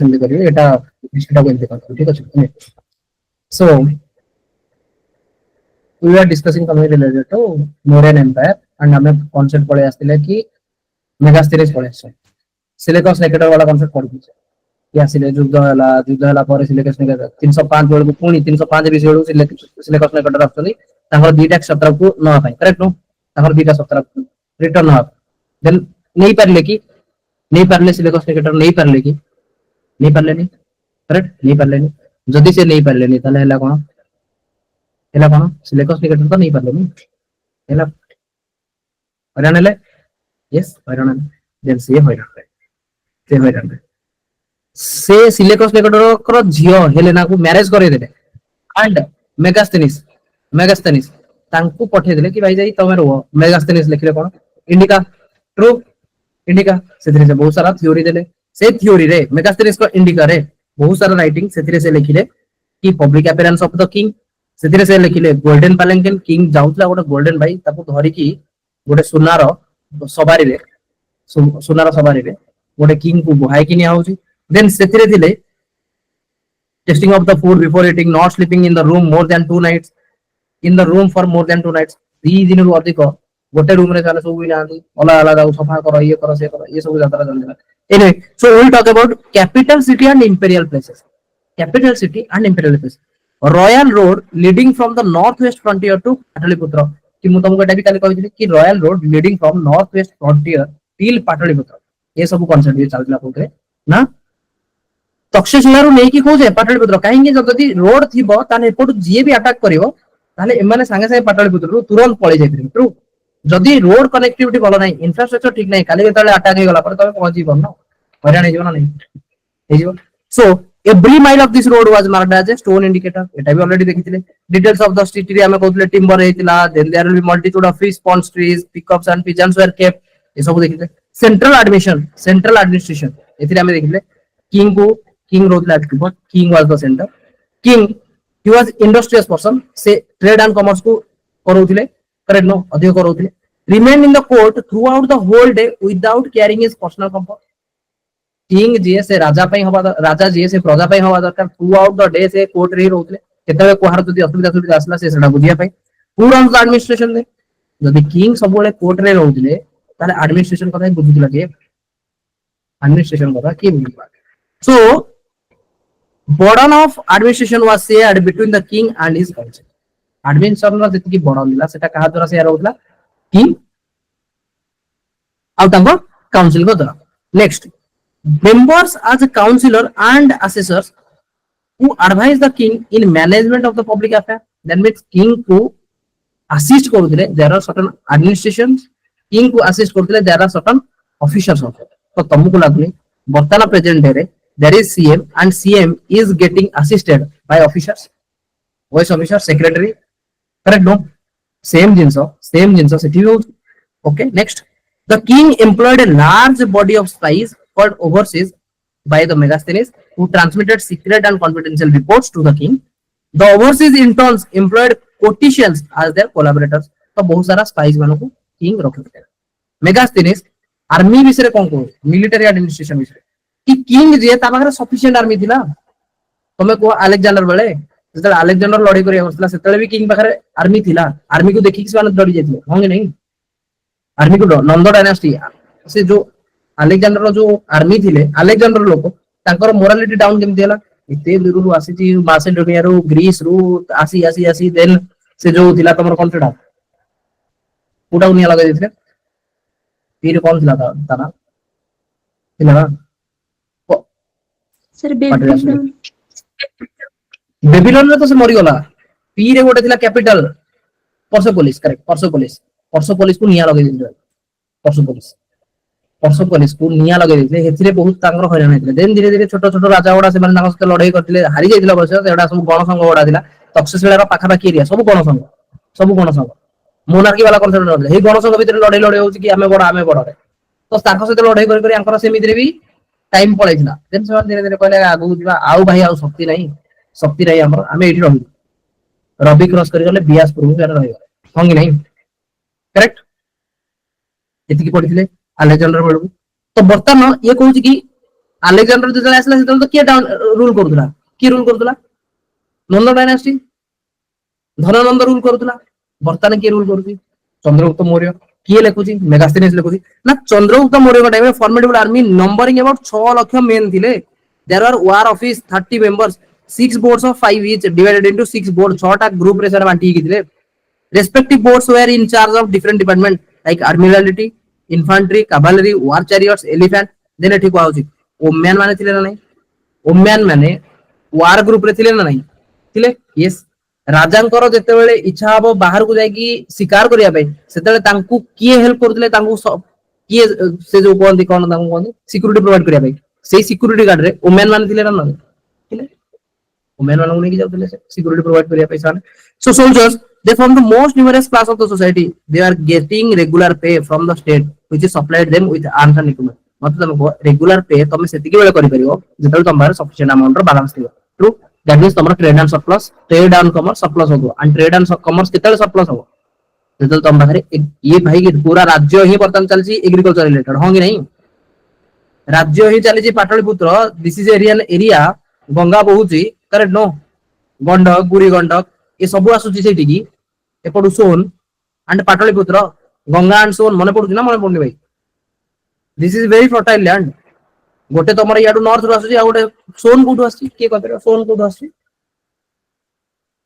सेमती करिवे एटा हिस्ट्री को एमती करतो ठीक अछि सो we are discussing something related to Mauryan Empire and हमें concept पढ़े आस्तिले कि मेगास्थनीज पढ़े आछे सिलिकस निकेटर वाला concept पढ़ी छे कि आसिले युद्ध हला पर सिलिकस निकेटर 305 बेलु पुणी 305 बिस बेलु सिलिकस निकेटर आछली तांगर दीटा क्षत्र को न पाई करेक्ट नो तांगर दीटा क्षत्र रिटर्न न देन नहीं पारले सिलिकस निकेटर नहीं पारले नहीं करेक्ट नहीं पारले नहीं जदी से नहीं पारले नहीं ताले हला कोन सिलिकस निकेटर तो नहीं पारले नहीं हला हरान ले यस हरान देन से हरान से सिलिकस निकेटर कर झियो हेलेना को मैरिज करे देले एंड मेगास्थनीस तांको पठे देले कि भाई जाई तमे रहो मेगास्थनीस लिखले कोन इंडिका ट्रू इंडिका सेथिरे से बहुत सारा थ्योरी देले से थ्योरी रे मेगास्थनीस को इंडिका रे बहुत सारा राइटिंग सेथिरे से लिखिले कि public appearance of the king सेथिरे से लिखिले गोल्डन पैलेंकिन किंग जाउतला गोटे गोल्डन भाई ताको धरि की गोटे सुनार सवारी रे गोटे किंग को बुहाई कि निया होची देन सेथिरे दिले testing of the food before eating not sleeping in the room more than 2 nights in the room for more than 2 nights 3 दिन रु अधिक गोटे रूम रे जाने सब नांदी ओला ओला जाऊ सफा करो ये सब यात्रा चलला anyway so we will talk about capital city and imperial places royal road leading from the north west frontier to Pataliputra कि मु तुमको एटा भी काली कहिथिली कि royal road leading from north west frontier till Pataliputra ये सब कांसेप्ट भी चलला कोथे ना तक्षशिला रु नेकी कोजे पाटलिपुत्र काहेकि जदी रोड थिबो ताने एपट जे भी अटैक करिवो ताले एमाने संगे संगे पाटलिपुत्र रु तुरंत पळै जाय ट्रू जदी रोड कनेक्टिविटी भलो नाही इंफ्रास्ट्रक्चर ठीक नाही काली बेतले अटैक हे गला पर तमे पहुंची बनो हरियाणा हे जीवन नाही हे जीवन सो every mile of this road was marked as a stone indicator eta भी already देखिथिले details of the street area में कहथले timber हेतिला then there will be multitude of fish ponds trees pickups and pigeons were kept ये सब देखिथिले central administration एथिले हमें देखिथिले king रोडला but king was the center king he was industrious person से trade and commerce को करोथिले correct no अधिक करोथिले remained in the court throughout the whole day without carrying his personal comfort king जे से राजा पई हवा राजा जे से प्रजा पई हवा दरकार थ्रू आउट द डे से कोर्ट रे रोतले केतबे कोहार जदी असुविधा आसला से सेडा बुझिया पई पूरा एडमिनिस्ट्रेशन दे जदी किंग सबले कोर्ट रे रोतले ताले एडमिनिस्ट्रेशन कथा बुझुतला के एडमिनिस्ट्रेशन कथा के बुझिबा सो burden of administration was shared between the king and his council administration रा जति की burden दिला सेटा कहा द्वारा शेयर होतला किंग आउ तांको काउंसिल को द्वारा next members as a councillor and assessors who advise the king in management of the public affair that means king को assist करउतले there are certain administrations king को assist करउतले there are certain officers also तो तुमको लागनी वर्तमान present रे there is cm and cm is getting assisted by officers voice officer secretary correct no same jinso सेठी हो okay next the king employed a large body of spies called overseas by the Megasthenes who transmitted secret and confidential reports to the king. The overseas interns employed courtiers as their collaborators. तो बहुत सारा spies मानो को king रखते हैं. Megasthenes army विषय कौन को military administration विषय कि king जे ता पाखरे sufficient army थिला. तमे को अलेक्जेंडर बेले जते अलेक्जेंडर लड़ाई करिया करथला सेतले भी king पाखरे army थिला. army को देखि कि से लड़ी जायथिले. होंगे नहीं. army को नंद डायनास्टी से जो अलेक्जेंडर जो आर्मी थिले अलेक्जेंडर लोक तांकर मोरालिटी डाउन केमति हला इते दूरु आसी जी मासेडोनिया रो ग्रीस रो आसी देन से जो थिला तमर कोन सेडा पुटा उनिया लगा देथिले फिर कोन थिला ताना थिला सर बेबीलोन रे तो से मरि गला पीरे गोटे थिला कैपिटल पर्सोपोलिस करेक्ट पर्सोपोलिस को निया लगा देथिले पर्सोपोलिस को निया लगे देथिले हेथिरे बहुत तांगर हरान हेथिले देन धीरे धीरे छोट छोट राजा ओडा से माने तांग लड़ाई करथिले हारि जायतिला बस एडा सब गणसंघ ओडा दिला तक्षशिला रो पाखा पाखी एरिया सब गणसंघ मोनार्की वाला कॉन्सेप्ट नथले हे गणसंघ भीतर लड़ाई होची कि आमे बड़ रे तो तांग सहित लड़ाई करी आंकर सेमिदिरे भी टाइम पळैथिला देन से धीरे धीरे कहले आगु दिबा आउ भाई आउ शक्ति नहीं हमर आमे एठी रहू रबी क्रॉस करी गले बियासपुर में रही होंगी नहीं करेक्ट एतिकी पढिथिले अलेक्जेंडर बेलू तो बर्तमान ये कहूँ कि ଆଲେକ୍ସାଣ୍ଡର ଯେତେବେଳେ ଆସିଲା ସେତେବେଳେ ତ କିଏ ରୁଲ କରୁଥିଲା? କିଏ ରୁଲ କରୁଥିଲା? ନନ୍ଦ ଡାଇନାଷ୍ଟି, ଧନନନ୍ଦ ରୁଲ କରୁଥିଲା। ବର୍ତ୍ତମାନ କିଏ ରୁଲ କରୁଛି? ଚନ୍ଦ୍ରଗୁପ୍ତ ମୌର୍ୟ। କିଏ ଲେଖୁଛି? ମେଗାସ୍ଥିନିସ୍ ଲେଖୁଛି। ନା ଚନ୍ଦ୍ରଗୁପ୍ତ ମୌର୍ୟଙ୍କ ଟାଇମରେ ଫର୍ମିଡେବଲ army numbering about 6 lakh main ଥିଲେ। There are war office 30 members, 6 boards of 5 each divided into 6 boards, 6ଟା group ରେ ସାରା ବାଣ୍ଟି ହେଇଥିଲେ। Respective boards were in charge of different department like admiralty, infantry, cavalry, war chariots, elephant. Then ଏଠି କୁହା ହଉଛି woman ମାନେ ଥିଲେ ନା ନାହିଁ? ଓମ୍ୟାନ ମାନେ ୱାର ଗ୍ରୁପ ରେ ଥିଲେ ନା ନାହିଁ? ଥିଲେ। ୟେସ୍। ରାଜାଙ୍କର ଯେତେବେଳେ ଇଚ୍ଛା ହବ ବାହାରକୁ ଯାଇକି ଶିକାର କରିବା ପାଇଁ ସେତେବେଳେ ତାଙ୍କୁ କିଏ ହେଲ୍ପ କରୁଥିଲେ? ତାଙ୍କୁ କିଏ ସେ ଯୋଉ କୁହନ୍ତି କଣ ତାଙ୍କୁ କୁହନ୍ତି ସିକ୍ୟୁରିଟି ପ୍ରୋଭାଇଡ କରିବା ପାଇଁ? ସେଇ ସିକ୍ୟୁରିଟି ଗାର୍ଡରେ ଓମ୍ୟାନ ମାନେ ଥିଲେ ନା ନାହିଁ? ଥିଲେ। ଓମ୍ୟାନ ମାନଙ୍କୁ ନେଇକି ଯାଉଥିଲେ ସେ ସିକ୍ୟୁରିଟି ପ୍ରୋଭାଇଡ କରିବା ପାଇଁ ସେମାନେ। So soldiers, they form the most numerous class of the society. They are getting regular pay from the state, which is supplied them with arms and equipment. ମତେ ତମେ କୁହ ରେଗୁଲାର ପେ ତମେ ସେତିକି ବେଳେ କରିପାରିବ ଯେତେବେଳେ ତମ ପାଖରେ ସଫିସିଏଣ୍ଟ ଆମାଉଣ୍ଟର ବାଲାନ୍ସ ଥିବ। ଟ୍ରୁ। ଦ୍ୟାଟ୍ ମିନ୍ସ ତମର trade and surplus, trade and commerce surplus ହବ। ଆଣ୍ଡ ଟ୍ରେଡ୍ ଆଣ୍ଡ କମର୍ସ କେତେବେଳେ ସରପ୍ଲସ୍ ହବ? ଯେତେବେଳେ ତମ ପାଖରେ ଇଏ ଭାଇ ପୁରା ରାଜ୍ୟ ହିଁ ବର୍ତ୍ତମାନ ଚାଲିଛି ଏଗ୍ରିକଲଚର ରିଲେଟେଡ, ହଁ କି ନାହିଁ? ରାଜ୍ୟ ହିଁ ଚାଲିଛି Pataliputra. This is area area, Ganga ବହୁଛି କରେକ୍ଟ नो? ଗଣ୍ଡକ, ବୁଢୀ ଗଣ୍ଡକ ଏ ସବୁ ଆସୁଛି ସେଇଠିକି। ଏପଟୁ ସୋନ ଆଣ୍ଡ ପାଟଳିପୁତ୍ର, ଗଙ୍ଗା ଆଣ୍ଡ ସୋନ ମନେ ପଡୁଛି ନା ମନେ ପଡୁନି ଭାଇ? This is very fertile land. ଗୋଟେ ତମର ଇଆଡୁ ନର୍ଥ ରୁ ଆସୁଛି, ଆଉ ଗୋଟେ ସୋନ କୋଉଠୁ ଆସୁଛି? କିଏ କହିପାରିବ ସୋନ କୋଉଠୁ ଆସୁଛି?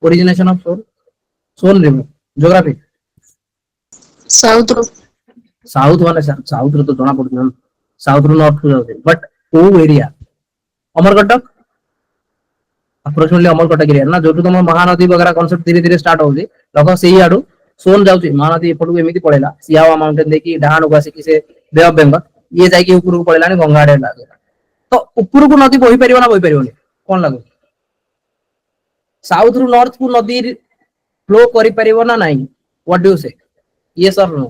Origination of Son, Son river. Geography south ରୁ। ସାଉଥ ମାନେ ସାଉଥ ରୁ ତ ଜଣା ପଡୁଛି ନା, ସାଉଥ ରୁ ନର୍ଥ କୁ ଯାଉଛି। ବଟ କୋଉ ଏରିଆ? ଅମରକଟକ, ଆପ୍ରୋକ୍ସିମେଟଲି ଅମରକଟକ ଏରିଆ ନା, ଯୋଉଠୁ ତମ ମହାନଦୀ ବଗେରା କନସେପ୍ଟ ଧୀରେ ଧୀରେ ଷ୍ଟାର୍ଟ ହଉଛି। ଦେଖ ସେଇ ଆଡୁ ସୋନ ଯାଉଛି, ମହାନଦୀ ଏପଟକୁ ଏମିତି ପଳେଇଲା ସିଆୱା ମାଉଣ୍ଟେନ ଦେଇକି ଡାହାଣକୁ ଆସିକି ସେ ବେ ଅଫ ବେଙ୍ଗଲ, ଇଏ ଯାଇକି ଉପରକୁ ପଳେଇଲାଣି ଗଙ୍ଗା ଆଡେ। ତ ଉପରକୁ ନଦୀ ବହି ପାରିବ ନା ବହି ପାରିବନି? କଣ ଲାଗୁଛି? ସାଉଥ ରୁ ନର୍ଥ କୁ ନଦୀ ଫ୍ଲୋ କରିପାରିବ ନା ନାହିଁ? ହ୍ୱାଟ ଡୁ ୟୁ ସେ? ୟେସ୍ ଅର ନୋ?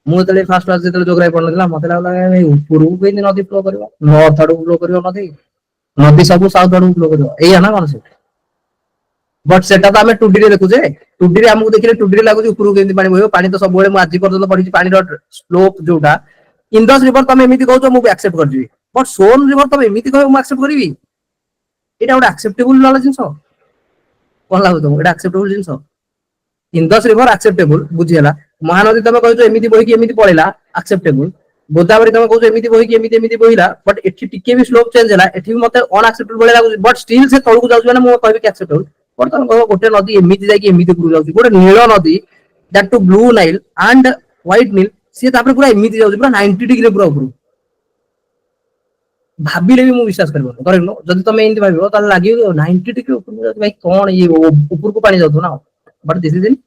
ମୁଁ ଯେତେବେଳେ ଫାଷ୍ଟ ଫାଷ୍ଟ ଯେତେବେଳେ ଯୋଗ୍ରାଫି ପଢୁନଥିଲା ମତେ ଲାଗୁଥିଲା ଉପରକୁ କେମିତି ନଦୀ ଫ୍ଲୋ କରିବ, ନର୍ଥ ଆଡକୁ ଫ୍ଲୋ କରିବ ନଦୀ, ନଦୀ ସବୁ ସାଉଥ ଆଡକୁ ଫ୍ଲୋ କରିବ, ଏଇଆ ନା କଣ? ବଟ୍ ସେଟା ତ ଆମେ ଟୁଡିରେ ଦେଖୁଛେ। ଟୁଡିରେ ଆମକୁ ଦେଖିଲେ ଟୁଡିରେ ଲାଗୁଛି ଉପରକୁ କେମିତି ପାଣି ବହିବ। ପାଣି ତ ସବୁବେଳେ ମୁଁ ଆଜି ପର୍ଯ୍ୟନ୍ତ ପଢିଛି ପାଣିର ସ୍ଲୋପ ଯୋଉଟା ଇଣ୍ଡସ୍ ରିଭର ତମେ ଏମିତି କହୁଛ ମୁଁ ଆକ୍ସେପ୍ଟ କରିଯିବି। ବଟ୍ ସୋନ ରିଭର ତମେ ଏମିତି କହିବ ମୁଁ ଆକ୍ସେପ୍ଟ କରିବି? ଏଇଟା ଗୋଟେ ଆକ୍ସେପ୍ଟେବୁଲ ନହେଲେ ଜିନିଷ? କଣ ଲାଗୁଛି ତମକୁ? ଏଇଟା ଆକ୍ସେପ୍ଟେବୁଲ ଜିନିଷ? ଇଣ୍ଡସ୍ ରିଭର ଆକ୍ସେପ୍ଟେବୁଲ ବୁଝିହେଲା। ମହାନଦୀ ତମେ କହୁଛ ଏମିତି ବହିକି ଏମିତି ପଳେଇଲା, ଆକ୍ସେପ୍ଟେବୁଲ। ଗୋଦାବରୀ ତମେ କହୁଛ ଏମିତି ବହିକି ଏମିତି ଏମିତି ବହିଲା, ବଟ୍ ଏଠି ଟିକେ ବି ସ୍ଲୋପ ଚେଞ୍ଜ ହେଲା, ଏଠି ବି ମତେ ଅନଆକ୍ସେପ୍ଟେବୁଲ ଭଳିଆ ଲାଗୁଛି। ବଟ୍ ଷ୍ଟିଲ୍ ସେ ତଳକୁ ଯାଉଛି ମାନେ ମୁଁ କହିବି କି ଆକ୍ସେପ୍ଟେବୁଲ। ବର୍ତ୍ତମାନ କହିବ ଗୋଟେ ନଦୀ ଏମିତି ଯାଇକି ଏମିତି ଉପରକୁ ଯାଉଛି, ଗୋଟେ ନୀଳ ନଦୀ that to blue Nile and white Nile, ସିଏ ତାପରେ ପୁରା ଏମିତି ଯାଉଛି ପୁରା 90 ଡିଗ୍ରୀ ପୁରା ଉପରକୁ। ଭାବିଲେ ବି ମୁଁ ବିଶ୍ୱାସ କରିପାରୁନି। କରେକ୍ଟ ନୁହଁ? ଯଦି ତମେ ଏମିତି ଭାବିବ ତାହେଲେ ଲାଗିବ 90 ଡିଗ୍ରୀ ଉପରକୁ ଯାଉଛି, ଭାଇ କଣ ଇଏ ଉପରକୁ ପାଣି ଯାଉଥିବ ନା? But this is in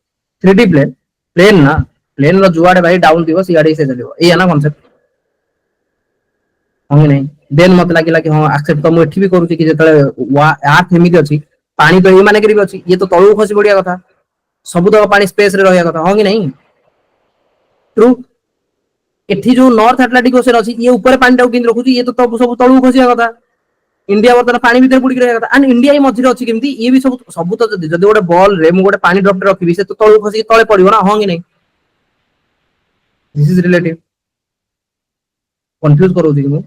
3D plane. Plane ନା, ପ୍ଲେନ୍ ର ଯୁଆଡେ ଭାଇ ଡାଉନ ଥିବ ସିଆଡେ ସେ ଚାଲିବ, ଏଇଆ ନା କନସେପ୍ଟ? ହଁ କି ନାହିଁ? ଦେନ୍ ମତେ ଲାଗିଲା କି ହଁ ଆକ୍ସେପ୍ଟ ତ ମୁଁ ଏଠି ବି କରୁଛି କି ଯେତେବେଳେ ଆର୍ଥ ଏମିତି ଅଛି, ପାଣି ତ ଏଇମାନଙ୍କରେ ବି ଅଛି, ଇଏ ତ ତଳକୁ ଖସି ପଡିବା କଥା, ସବୁତକ ପାଣି ସ୍ପେସ ରେ ରହିବା କଥା, ହଁ କି ନାହିଁ? ଟ୍ରୁ। ଏଠି ଯୋଉ ନର୍ଥ ଆଟଲାଣ୍ଟିକ ଓସେନ ଅଛି, ଇଏ ଉପରେ ପାଣିଟାକୁ କେମିତି ରଖୁଛି? ଇଏ ତ ସବୁ ତଳକୁ ଖସିବା କଥା। ଇଣ୍ଡିଆ ବର୍ତ୍ତମାନ ପାଣି ଭିତରେ ବୁଡିକି ରହିବା କଥା। ଆଣ୍ଡ ଇଣ୍ଡିଆ ହିଁ ମଝିରେ ଅଛି କେମିତି? ଇଏ ବି ସବୁ ତ ଯଦି ଗୋଟେ ବଲ ରେ ମୁଁ ଗୋଟେ ପାଣି ଡ୍ରପ ରଖିବି ସେ ତ ତଳକୁ ଖସିକି ତଳେ ପଡିବ ନା, ହଁ କି ନାହିଁ? This is relative. କନଫ୍ୟୁଜ କରଉଛି କି ମୁଁ?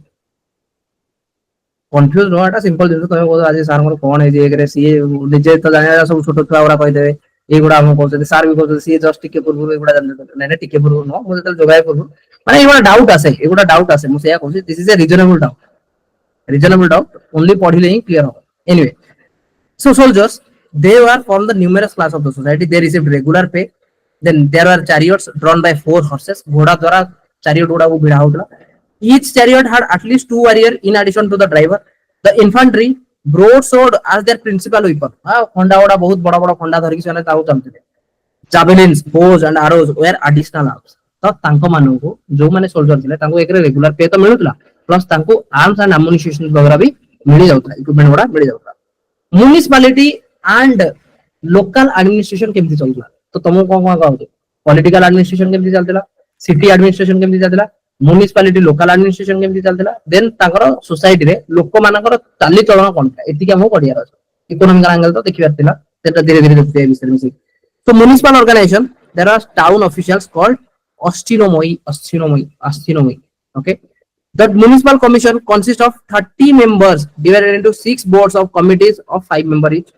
କନଫ୍ୟୁଜ ନୁହଁ, ଏଟା ସିମ୍ପଲ ଜିନିଷ। ତମେ କହୁଛ ଆଜି ସାରଙ୍କର କଣ ହେଇଛି, ଏକରେ ସିଏ ନିଜେ ତ ଜାଣିବା ସବୁ ଛୋଟ ଛୁଆ ଗୁଡା କହିଦେବେ ଏଇଗୁଡା ଆମକୁ କହୁଛନ୍ତି, ସାର୍ ବି କହୁଛନ୍ତି ସିଏ ଜଷ୍ଟ ଟିକେ ପୂର୍ବରୁ ଏଗୁଡା ଜାଣିଛନ୍ତି। ନାଇଁ ନାଇଁ ଟିକେ ପୂର୍ବରୁ ନୁହଁ, ମୁଁ ଯେତେବେଳେ ଯୋଗାଇବା ପୂର୍ବରୁ ମାନେ ଏଇଗୁଡା ଡାଉଟ ଆସେ, ଏଗୁଡା ଡାଉଟ ଆସେ, ମୁଁ ସେଇଆ କହୁଛି this is a reasonable doubt. Reasonable doubt only ପଢିଲେ ହିଁ କ୍ଲିୟର ହବ। Anyway, so soldiers, they were from the numerous class of the society. They received regular pay. Then there were chariots drawn by 4 horses. ଘୋଡା ଦ୍ୱାରା chariot ଗୁଡାକୁ ଭିଡା ହଉଥିଲା। Each chariot had at least 2 warriors in addition to the driver. The infantry broadsword as their principal weapon. ଖଣ୍ଡା ଗୁଡା ବହୁତ ବଡ ବଡ ଖଣ୍ଡା ଧରିକି ସେମାନେ ତାକୁ ଚାଲୁଥିଲେ। Javelins, bows and arrows were additional arms. ତ ତାଙ୍କ ମାନଙ୍କୁ ଯୋଉମାନେ ସୋଲଜର ଥିଲେ ତାଙ୍କୁ ଏକରେ ରେଗୁଲାର ପେ ତ ମିଳୁଥିଲା, ପ୍ଲସ ତାଙ୍କୁ ଆର୍ମସ ଆଣ୍ଡ ଆମ୍ୟୁନିସନ ବଗେରା ବି ମିଳି ଯାଉଥିଲା, ଇକ୍ୱିପମେଣ୍ଟ ଗୁଡା ମିଳି ଯାଉଥିଲା। म्युनिसिपालिटी एंड लोकल एडमिनिस्ट्रेशन केमती चलुला? तो तुमको कौन कौन कहूँ पॉलिटिकल एडमिनिस्ट्रेशन केमती चलता, सिटी एडमिनिस्ट्रेशन केमती चलता, म्युनिसिपालिटी लोकल एडमिनिस्ट्रेशन केमती चलता, देन ताकर सोसाइटी रे लोक मानकर चाली चलन कोन एतिके हमहु पढियार अछि। इकोनॉमिक एंगल तो देखिबार थिला, सेटा धीरे धीरे देखिए विषय में। So municipal organization, there are town officials called ostinomoi, okay. The municipal commission consists of 30 members divided into 6 boards of committees of 5 members each.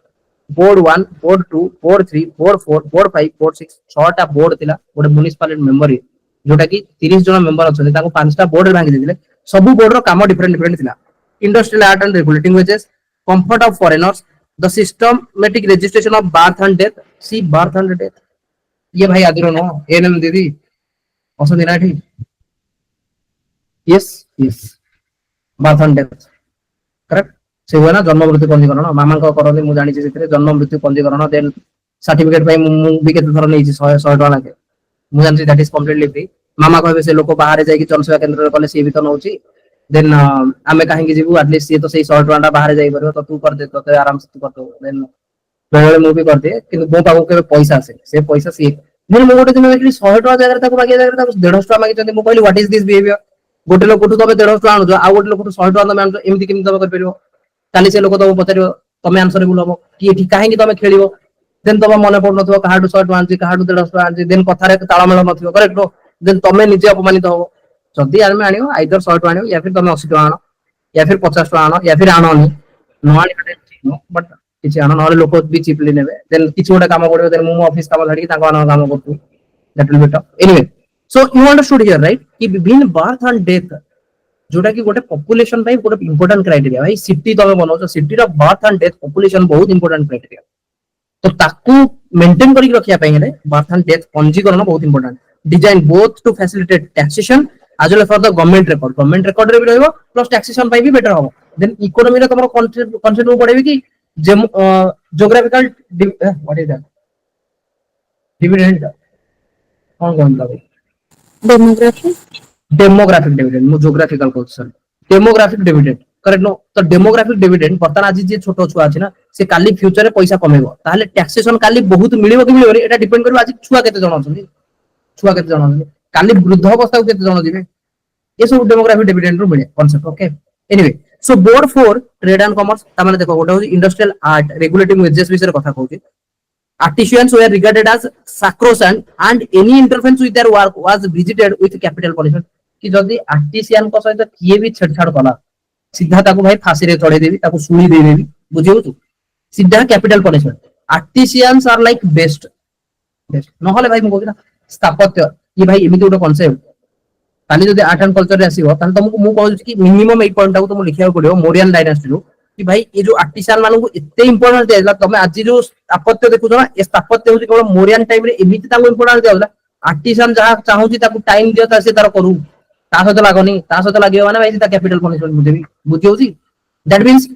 Board 1, board 2, board 3, board 4, board 5, board 6 6टा board थिला गोटे municipality member जोटा कि 30 जन member अछन ताको 5टा board रे भांगी देथिले सब board रो काम different different थिला industrial art and regulating wages comfort of foreigners the systematic registration of birth and death see birth and death ये भाई आदिरो नो एनएम दीदी औसत दिना ठीक yes yes birth and death correct से हुए ना जन्म मृत्यु पंजीकरण मामा को करले मु जानि से जन्म मृत्यु पंजीकरण देन सर्टिफिकेट पई मु भी केते थर नै 100 100 टका लागे मु जानि दैट इज कंप्लीटली फ्री मामा कहबे से लोक बाहर जाई कि जनसेवा केंद्र रे कले से भी तो नउची देन आमे काहे कि जीवु एटलीस्ट से तो सही 100 टका बाहर जाई परबो तो तू कर दे तो आराम से तू कर दो देन बेले मु भी कर दे कि मो पाको के पैसा से पैसा से देन मो गोटे दिन 100 टका जगह ताको मागे जगह ताको 150 टका मागे चंदी मु कहली व्हाट इज दिस बिहेवियर गोटे लोक को तबे 150 टका आनु आ गोटे लोक को 100 टका तमे आनु एमति किम तबे कर परिबो काली से लोक तब पचार तमे आंसर बोल हम कि एठी काहे तमे खेलिबो देन तब मन पड़ नथो काहाडू 100 टका आंची काहाडू 150 टका आंची देन कथारे ताळमेळ नथिबो करेक्ट देन तमे निजे अपमानित हो जदी आमे आनियो आइदर 100 टका आनियो या फिर तमे 80 टका आनो या फिर 50 टका आनो या फिर आनोनी नो आनी कटे बट किछि आनो नहले लोक भी चिपली नेबे देन किछि गोटे काम पड़िबो देन मु ऑफिस काम धडी ताको आनो काम करतु that will be tough anyway so you understood here right कि बिटवीन बर्थ एंड डेथ जोटा कि गोटे पॉपुलेशन पाई गोटे इंपोर्टेंट क्राइटेरिया भाई सिटी तमे बनाउछ सिटी रो बर्थ एंड डेथ पॉपुलेशन बहुत इंपोर्टेंट क्राइटेरिया तो ताकू मेंटेन करी रखिया पाई हेले बर्थ एंड डेथ पंजीकरण बहुत important design both to facilitate taxation as well for the government record रे भी रहबो प्लस टैक्सेशन पाई भी बेटर हो देन इकोनॉमी रे तमरो कॉन्सेप्ट को पड़ेबी कि geographical what is that dividend कौन कौन दा डेमोग्राफी डेमोग्राफिक डिविडेंड मु geographical question demographic dividend correct no तो डेमोग्राफिक डिविडेंड बर्तन आज जे छोटो छुआ अछि ना से काली फ्यूचर रे पैसा कमेबो ताले टैक्सेशन काली बहुत मिलिबो कि मिलिबो एटा डिपेंड करबो आज छुआ केते जण अछन छुआ केते जण अछन काली वृद्ध अवस्था केते जण दिबे ये सब डेमोग्राफिक डिविडेंड रो मिले concept okay anyway so board 4 trade and commerce ता माने देखो गोटे हो इंडस्ट्रियल आर्ट रेगुलेटिंग वेजेस विषय कथा कहूची artisans were regarded as sacrosanct and any interference with their work was visited with capital punishment कि जदी आर्टिसियन को सहित किए भी छेड़छाड़ कला सीधा ताको भाई फांसी रे चढ़े देबी ताको सुनी दे देबी बुझियो तू सीधा capital punishment artisans are like best best नहले भाई मु कहू ना स्थापत्य ये भाई एमिति गोटे कांसेप्ट काली जदी आर्ट एंड कल्चर रे आसीबो तान तुमको मु कहू कि मिनिमम 8 पॉइंट ताको तुम लिखिया पड़ियो मोरियन डायनास्टी रो कि भाई ये जो आर्टिसान मानू एते इंपोर्टेंट दिया तमे आज जो स्थापत्य देखु ना ए स्थापत्य होची केवल मोरियन टाइम रे एमिति ताको इंपोर्टेंट दिया आर्टिसान जहां चाहूची ताको टाइम दियो ता से तार करू ता सहित लागोनी ता सहित लागियो माने भाई ता कैपिटल पनिशमेंट बुझेबी बुझियोची दैट मींस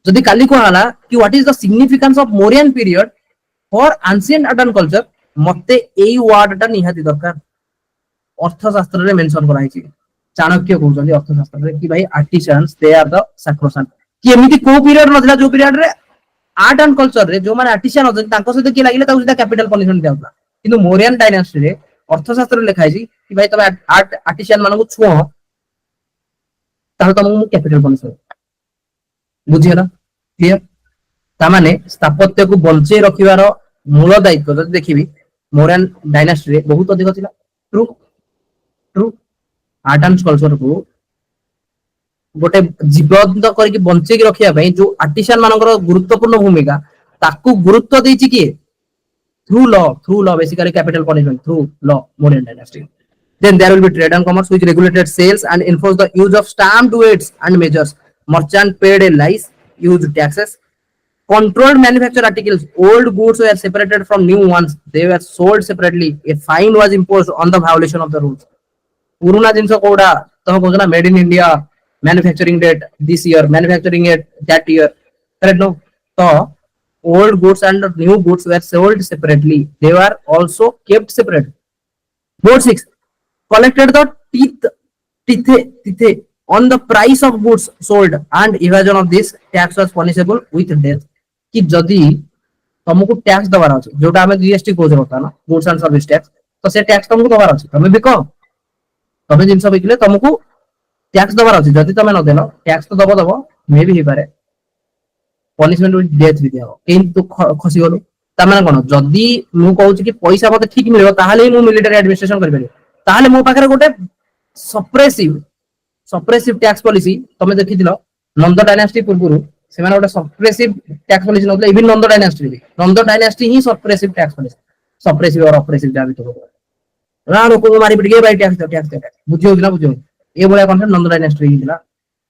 जदी काली को हाला कि what is the significance of Mauryan period for ancient art and culture मते एई वर्ड ता निहाती दरकार अर्थशास्त्र रे मेंशन कराइची चाणक्य कहउछन अर्थशास्त्र रे कि भाई artisans they are the sacrosanct कि एमिति को पीरियड नथिला जो पीरियड रे आर्ट एंड कल्चर रे जो माने आर्टिसन अछन तांको सहित कि लागिले ताउ सीधा कैपिटल पनिशमेंट दियाउला किंतु मोरियन डायनास्टी रे अर्थशास्त्र रे लिखाइछि कि भाई तमे आर्ट आर्टिसन मानको छुओ ताले तमको कैपिटल पनिशमेंट बुझियला क्लियर ता माने स्थापत्य को बंचे रखिवार मूल दायित्व जदि देखिबी मोरियन डायनास्टी रे बहुत अधिक थिला true true art and culture को गोटे जीवंत करके बंचे की रखिया भाई जो आर्टिसान मानकर गुरुत्वपूर्ण भूमिका ताकू गुरुत्व देछि कि through law basically capital punishment through law Mauryan dynasty then there will be trade and commerce which regulated sales and enforced the use of stamped weights and measures merchant paid a lice used taxes controlled manufactured articles old goods were separated from new ones they were sold separately a fine was imposed on the violation of the rules पुराना जिंस कोडा तम कहना made in India manufacturing date this year manufacturing it that year correct no so old goods and new goods were sold separately they were also kept separate board 6 collected the teeth on the price of goods sold and evasion of this tax was punishable with death कि जदी तुमको tax दबार अछि जोटा हमें GST कोज रहता ना goods and service tax तो से टैक्स तुमको दबार अछि तमे बिको तमे जिंस बिकले तुमको टैक्स दबार अछि जदी तमे न देलो टैक्स तो दबो मे भी हे पारे पनिशमेंट विथ डेथ भी दियो किंतु खसी गलो ता माने कोन जदी मु कहू कि पैसा मते ठीक मिलबो ताहाले मु मिलिटरी एडमिनिस्ट्रेशन करि परिबो ताहाले मो पाखरे गोटे सप्रेसिव सप्रेसिव टैक्स पॉलिसी तमे देखिथिलो नंद डायनास्टी पूर्वरु सेमाने गोटे सप्रेसिव टैक्स पॉलिसी नथले इवन नंद डायनास्टी ही सप्रेसिव टैक्स पॉलिसी सप्रेसिव और ऑपरेसिव जाबि तो रा लोक को मारी पिटे भाई टैक्स बुझियो ना बुझियो ए भलिया कॉन्सेप्ट नंद डायनास्टी हिला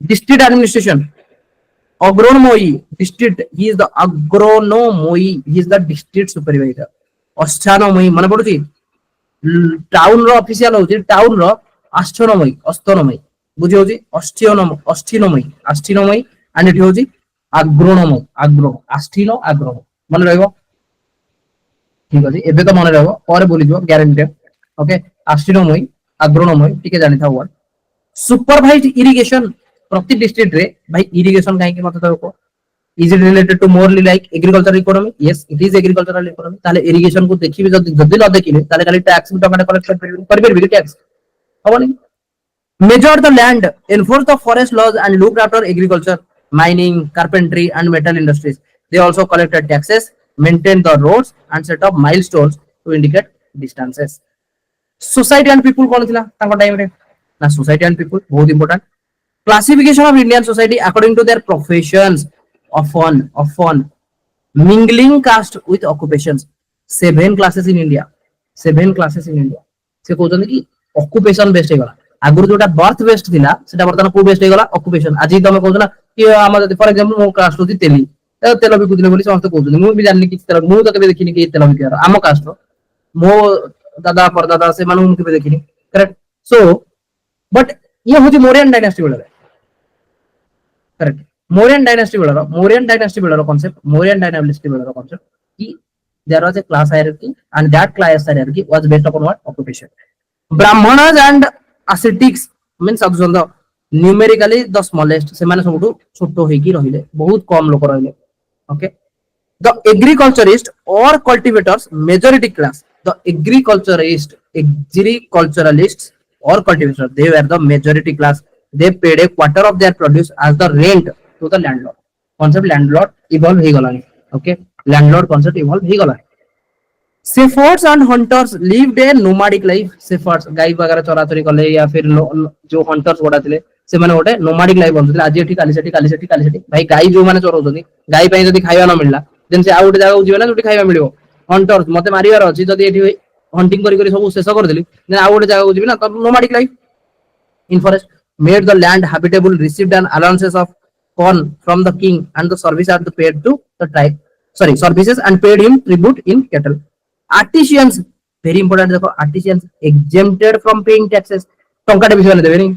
district administration agronomoi district he is the agronomoi he is the district supervisor astynomoi मन पडुची टाउन रो ऑफिशियल होची टाउन रो अस्थानोमोई बुझी होची अस्थिनोमोई एंड इट होची आग्रो आस्थिनो आग्रो मन रहइबो ठीक अछि एबे तो मन रहइबो और बोली जो गारंटी ओके आस्थिनोमोई आग्रोनोमोई ठीक है जानि था वर्ड सुपरवाइज्ड इरिगेशन प्रति डिस्ट्रिक्ट रे भाई इरिगेशन काहे के मत तो is it related to morally like agriculture economy yes it is agricultural economy ताले इरिगेशन को देखिबे जदी न देखिले ताले खाली टैक्स टका कलेक्ट कर tax हबनी measure the land enforce the forest laws and looked after agriculture mining carpentry and metal industries they also collected taxes maintained the roads and set up milestones to indicate distances society and people कोन थिला ताको time रे ना society and people बहुत important classification of Indian society according to their professions often mingling caste with occupations seven classes in India से कहउछन कि occupation based हेगला आगुर जोटा birth based थिला सेटा बर्तन को बेस्ड हेगला ऑक्युपेशन आज तमे कहउछना कि हम फॉर एग्जांपल मो कास्ट होती तेली तेल बिकुदिले बोली समस्त कहउछन मु भी जाननी कि तेल मु तो केबे देखिनी कि तेल बिकार आम कास्ट मो दादा परदादा से मानु मु केबे देखिनी करेक्ट सो बट ये होची मौर्यन डायनेस्टी बेला करेक्ट मौर्यन डायनेस्टी बेला कांसेप्ट कि there was a class hierarchy and that class hierarchy was based upon what occupation brahmanas and ascetics means sadhusanda numerically the smallest se mane sabutu choto heiki rahile bahut kam lok rahile okay the agriculturist or cultivators majority class the agriculturalists or cultivators they were the majority class they paid a quarter of their produce as the rent to the landlord concept landlord evolve he galani okay landlord concept evolve he gala shepherds and hunters lived a nomadic life shepherds गाय वगैरह चरा चोरी करले या फिर जो hunters गोडा थिले से माने गोटे नोमाडिक लाइफ बनथिले आज एठी काली सेठी भाई गाय जो माने चरौछथि गाय पई जदी खाइबा न मिलला देन से आ गोटे जागा जिवे ना जोटी खाइबा मिलियो हंटर्स मते मारिवार अछि जदी एठी हंटिंग करी सब शेष कर देली देन आ गोटे जागा जिवे ना त नोमाडिक life in forest made the land habitable received an allowances of corn from the king and the service are paid to the tribe services and paid him tribute in cattle artisans very important देखो artisans exempted from paying taxes टंकाटे विषय देबे नि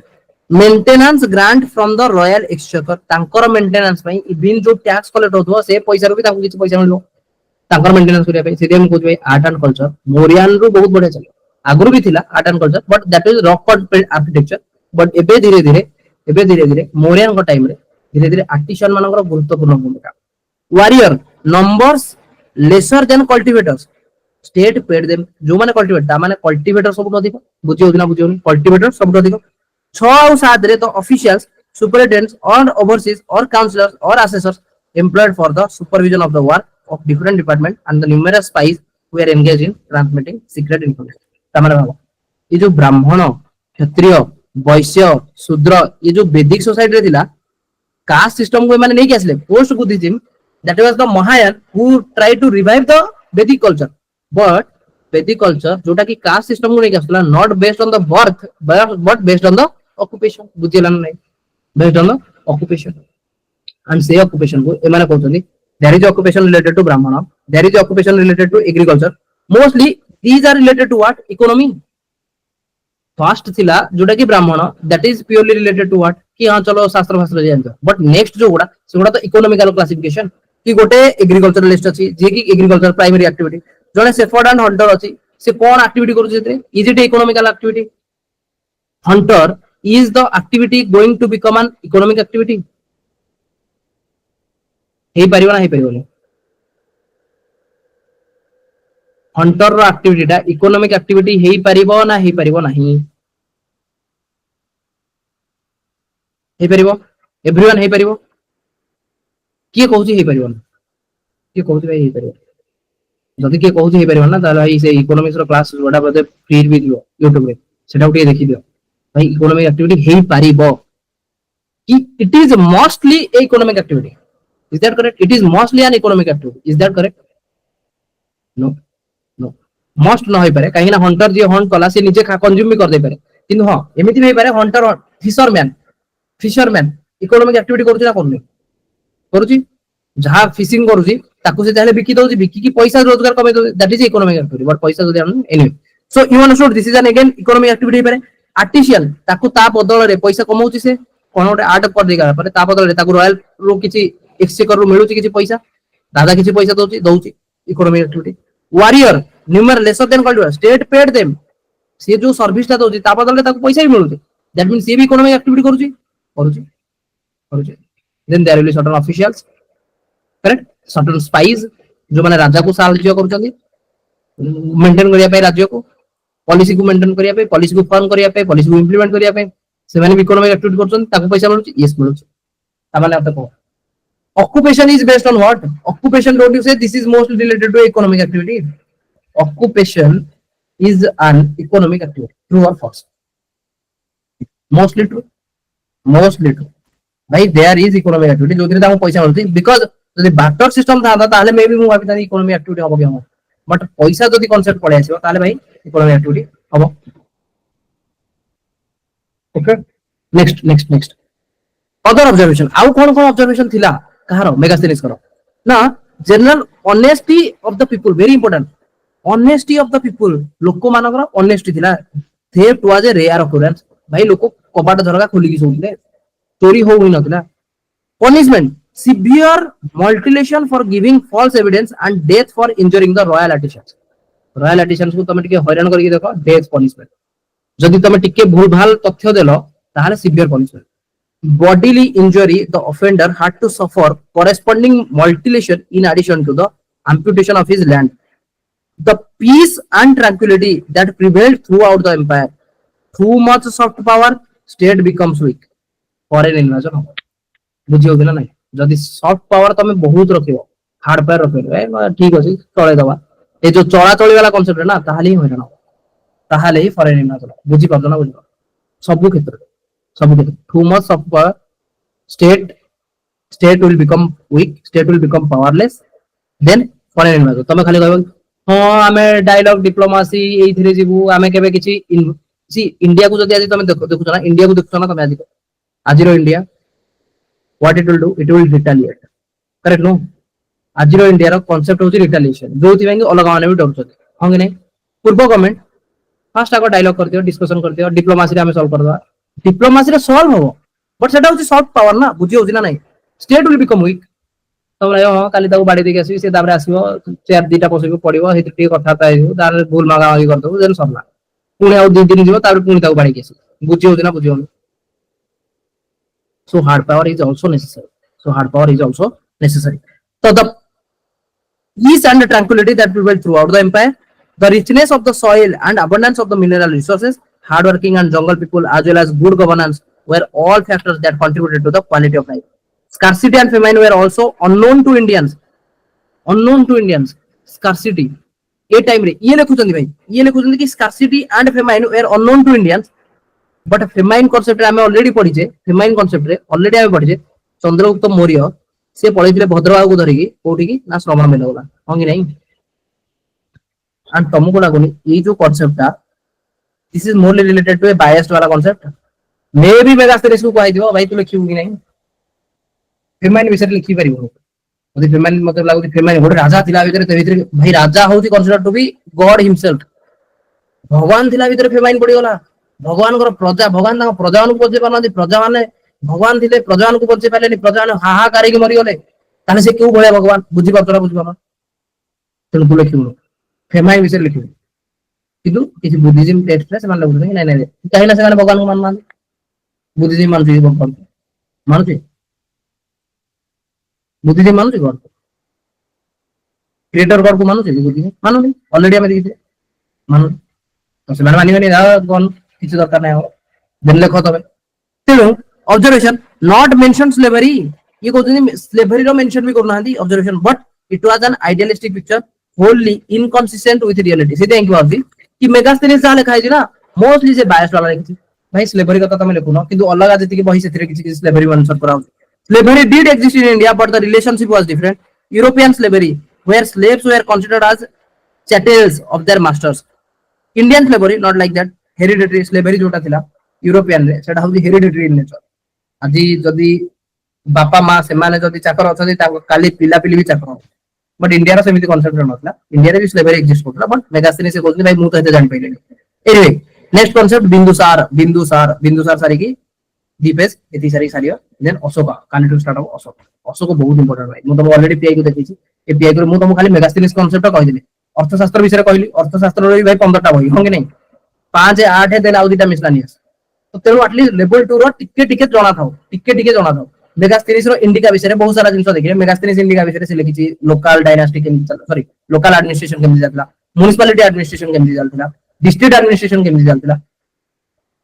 maintenance grant from the royal exchequer तांकर maintenance पई even जो tax collect होतो से पैसा रो भी ताकू किछ पैसा मिलबो तांकर maintenance करिया पई सेदे हम कहू भाई आर्ट एंड कल्चर मोरियन रो बहुत बढ़िया चले आगुरु भी थिला art and culture but that is rock cut architecture but एबे धीरे धीरे मोरियन को टाइम रे धीरे धीरे आर्टिसान मानकर गुरुत्वपूर्ण भूमिका warrior numbers lesser than cultivators state paid them जो माने कल्टीवेटर ता माने कल्टीवेटर सब अधिक बुझियो ना बुझियो कल्टीवेटर सब अधिक 6 और 7 रे तो ऑफिशियल्स सुपरिटेंडेंट्स और ओवरसीज और काउंसलर्स और assessors employed for the supervision of the work of different department and the numerous spies who are engaged in transmitting secret information ता माने भाबो ये जो ब्राह्मण क्षत्रिय वैश्य शूद्र ये जो वैदिक सोसाइटी रे थिला कास्ट सिस्टम को माने नहीं के आसले post Buddhism that was the Mahayan who tried to revive the Vedic culture but Vedic culture जोटा की caste system को नहीं आसला not based on the birth but based on the occupation बुझिला नहीं based on the occupation and say occupation को ए माने कहउछनी there is occupation related to brahmana there is occupation related to agriculture mostly these are related to what economy first थिला जोटा की Brahmin that is purely related to what कि हां चलो शास्त्र भाषा जानतो बट नेक्स्ट जो गुडा सेगुडा तो इकोनॉमिकल क्लासिफिकेशन कि गोटे एग्रीकल्चरलिस्ट अछि जे कि एग्रीकल्चर प्राइमरी एक्टिविटी जने शेफर्ड एंड हंटर अछि से कोन एक्टिविटी करू जेते is it economical activity hunter is the activity going to become an economic activity हे परिबो ना हे परिबो हंटर रो एक्टिविटीटा इकोनॉमिक एक्टिविटी हेई परिबो ना हेई परिबो नाही हेई परिबो एवरीवन हेई परिबो किए कहउची हेई परिबो किए कहउची भाई हेई परिबो जदी किए कहउची हेई परिबो ना ताला भाई से इकोनॉमिक्स रो क्लास जोडा बदे फ्री भी दियो YouTube रे सेटा उठी देखि दियो भाई इकोनॉमिक एक्टिविटी हेई परिबो It is mostly a economic activity. Is that correct? It is mostly an economic activity. Is that correct? No. No. Most न होई पारे काहे ना हंटर जे हंट कला से निजे कंज्यूम भी कर दे पारे किंतु हां एमिति भी पारे हंटर फिशरमैन इकोनॉमिक एक्टिविटी करूची ना कोन करूची जहां फिशिंग करूची ताकू से चाहे बिकी दउची बिकी की पैसा रोजगार कमे दो that is economic activity but पैसा जदी हम any so you understood this is an again economic activity पारे आर्टिशियन ताकू ता बदल रे पैसा कमाउची से कोन गोटे आर्ट कर देगा पर ता बदल रे ताकू रॉयल रो किछि एक्सचेकर रो मिलुची किछि पैसा दादा किछि पैसा दउची economic activity warrior number lesser than called state paid them से जो सर्विस ता दउची ता बदल रे ताकू पैसा भी मिलुची दैट मींस से भी इकोनॉमिक एक्टिविटी करूची करूची करूची then there will be certain officials correct certain spies जो माने राजा को साहाय्य करूचंदी मेंटेन करिया पे राज्य को पॉलिसी को मेंटेन करिया पे पॉलिसी को फॉर्म करिया पे पॉलिसी को इंप्लीमेंट करिया पे से माने इकोनॉमिक एक्टिविटी करूचंदी ताकू पैसा मिलुची यस मिलुची ता माने आप को occupation is based on what occupation don't you say this is mostly related to economic activity occupation is an economic activity true or false mostly true भाई देयर इज इकोनॉमिक एक्टिविटी जो दिन ताको पैसा मिलती बिकॉज़ जदी barter system था ताले मे भी मु भाबी तानी इकोनॉमिक एक्टिविटी हबो कि हम बट पैसा जदी कांसेप्ट पळे आसीबो ताले भाई इकोनॉमिक एक्टिविटी हबो ओके नेक्स्ट अदर ऑब्जर्वेशन आउ कोन ऑब्जर्वेशन थिला कहारो मेगास्टेनिस करो ना general honesty of the people very important honesty of the people लोक मानकर ऑनेस्टी थिला theft was a rare occurrence भाई लोक कबाट झरका खोली की सोले चोरी हो हुई नथिला punishment severe mutilation for giving false evidence and death for injuring the royal editions को तमे टिके हैरान करके देखो डेथ पनिशमेंट जदी तमे टिके भूल भाल तथ्य देलो ताहाले severe punishment bodily injury the offender had to suffer corresponding mutilation in addition to the amputation of his land the peace and tranquility that prevailed throughout the empire too much soft power state becomes weak foreign invasion बुझी होबे ना नहीं जदी soft power तमे बहुत रखियो hard power रखियो ठीक अछि चले दवा ए जो चला चली वाला कांसेप्ट है ना ताहाली होय ना ताहाले ही फॉरेन इन्वेजन बुझी पाबो ना बुझी सब क्षेत्र too much of state will become weak state will become powerless then foreign invasion तमे खाली कहबो हां हमें डायलॉग डिप्लोमेसी एइथिरे जीवु हमें केबे किछि सी इंडिया को जदी आज तमे देखो ना इंडिया को देखो ना तमे आज रो India what it will do it will retaliate correct no आज रो इंडिया रो कांसेप्ट होची रिटेलिएशन जोथि में अलग माने भी डर छथि हां कि नहीं पूर्व गवर्नमेंट फास्ट आको डायलॉग कर दियो डिस्कशन कर दियो डिप्लोमेसी रे हमें सॉल्व कर दवा डिप्लोमेसी रे सॉल्व हो बट सेटा होची सॉफ्ट पावर ना बुझी होची ना नहीं स्टेट विल बिकम वीक तो हां काली ताको बाडी देके आसी से दाबरे आसीबो चेयर दीटा पसबो पडिबो हेति टी कथाता आइबो तार भूल मागा मागी कर दो देन सबला पुणे आ 2 दिन जीवो तार पुणी ताको बाडी के आसी बुझी होची ना बुझी हो so hard power is also necessary so the peace and tranquility that prevailed throughout the empire the richness of the soil and abundance of the mineral resources hard working and jungle people as well as good governance were all factors that contributed to the quality of life scarcity and famine were also unknown to indians scarcity A time रे ये लिखुचंदी भाई ये लिखुचंदी कि scarcity and famine were unknown to indians but famine concept रे हमें already पढिजे famine concept रे already हमें पढिजे चंद्रगुप्त मौर्य से पढिथिले भद्रबाहु को धरिकी कोठी की ना श्रवण मेला होला हां कि नहीं एंड तमको लागोनी ये जो कांसेप्ट था this is morally related to a biased वाला कांसेप्ट मे बी मेगास्टेरिस को कहै दियो भाई तू लिखिबो कि नहीं फेमाइन विषय लिखि परिबो यदि फेमाइन मतलब लागो फेमाइन गोटे राजा थिला भीतर ते भीतर भाई राजा होची consider to be God himself भगवान थिला भीतर फेमाइन पड़ी गला भगवान प्रजा भगवान प्रजा को बचे पारना प्रजा माने भगवान थे प्रजा को बचे पारे प्रजा हाहाकार की मरीगले ताने से क्यों भाया भगवान बुझी पार बुझीपार तेणु तू लिखिबु फेमाइन विषय लिखिबु किंतु किसी बुद्धिज्म टेक्स्ट रे से मान लागु नहीं नहीं कहीं ना से भगवान को मान बुद्धिज्म मानछि भगवान मानछि बुद्धिज्म मानछि गॉड क्रिएटर गॉड को मानछि बुद्धिज्म मानो नहीं ऑलरेडी हमें देखिए मानो तो से मानिबनी गॉन किसी दरकार नहीं हो दिन लेखो तबे तेणु ऑब्जर्वेशन नॉट मेंशन स्लेवरी ये कहते स्लेवरी रो मेंशन भी करना the observation but it was an idealistic picture Holi inconsistent with reality सीधे कि बात कि मेगास्टेनिस जा लिखा है ना मोस्टली से बायस वाला लिखी भाई स्लेवरी कथा तुम लिखुन किंतु अलग जति बही से किसी स्लेवरी मेंशन करा slavery did exist in India but the relationship was different European slavery where slaves were considered as chattels of their masters Indian slavery not like that hereditary slavery जोटा थिला यूरोपियन रे सेटा होची hereditary in nature आजि जदी बापा माँ से माने जदी चाकर अछथि ताको काली पिला पिली भी चाकर बट इंडिया रो सेमिति कांसेप्ट नथला इंडिया रे भी स्लेवरी एग्जिस्ट करथला बट मेगास्थिनी से बोलथि भाई मु तो एते जानि पइले anyway next concept Bindusara Bindusara Bindusara सारी की दीपेश एति सारी सारियो देन अशोका कानी to start off Ashoka Ashoka बहुत इंपोर्टेंट भाई मु तो ऑलरेडी पीआई को देखिछि ए पीआई को मु तो खाली मेगास्थिनी कांसेप्ट कहि दिले अर्थशास्त्र विषय कहली अर्थशास्त्र रो भाई 15टा बही होंगे नहीं 5 8 देन आउ दिटा मिसलानियस तो तेरो एटलीस्ट लेवल 2 रो टिके जना थाओ मेगास्थिनीस रो इंडिका विषय रे बहुत सारा जिंस देखिले मेगास्थिनीस इंडिका विषय रे से लिखिछि लोकल डायनास्टी केमि सॉरी लोकल एडमिनिस्ट्रेशन केमि जातला म्युनिसिपैलिटी एडमिनिस्ट्रेशन केमि जातला डिस्ट्रिक्ट एडमिनिस्ट्रेशन केमि जातला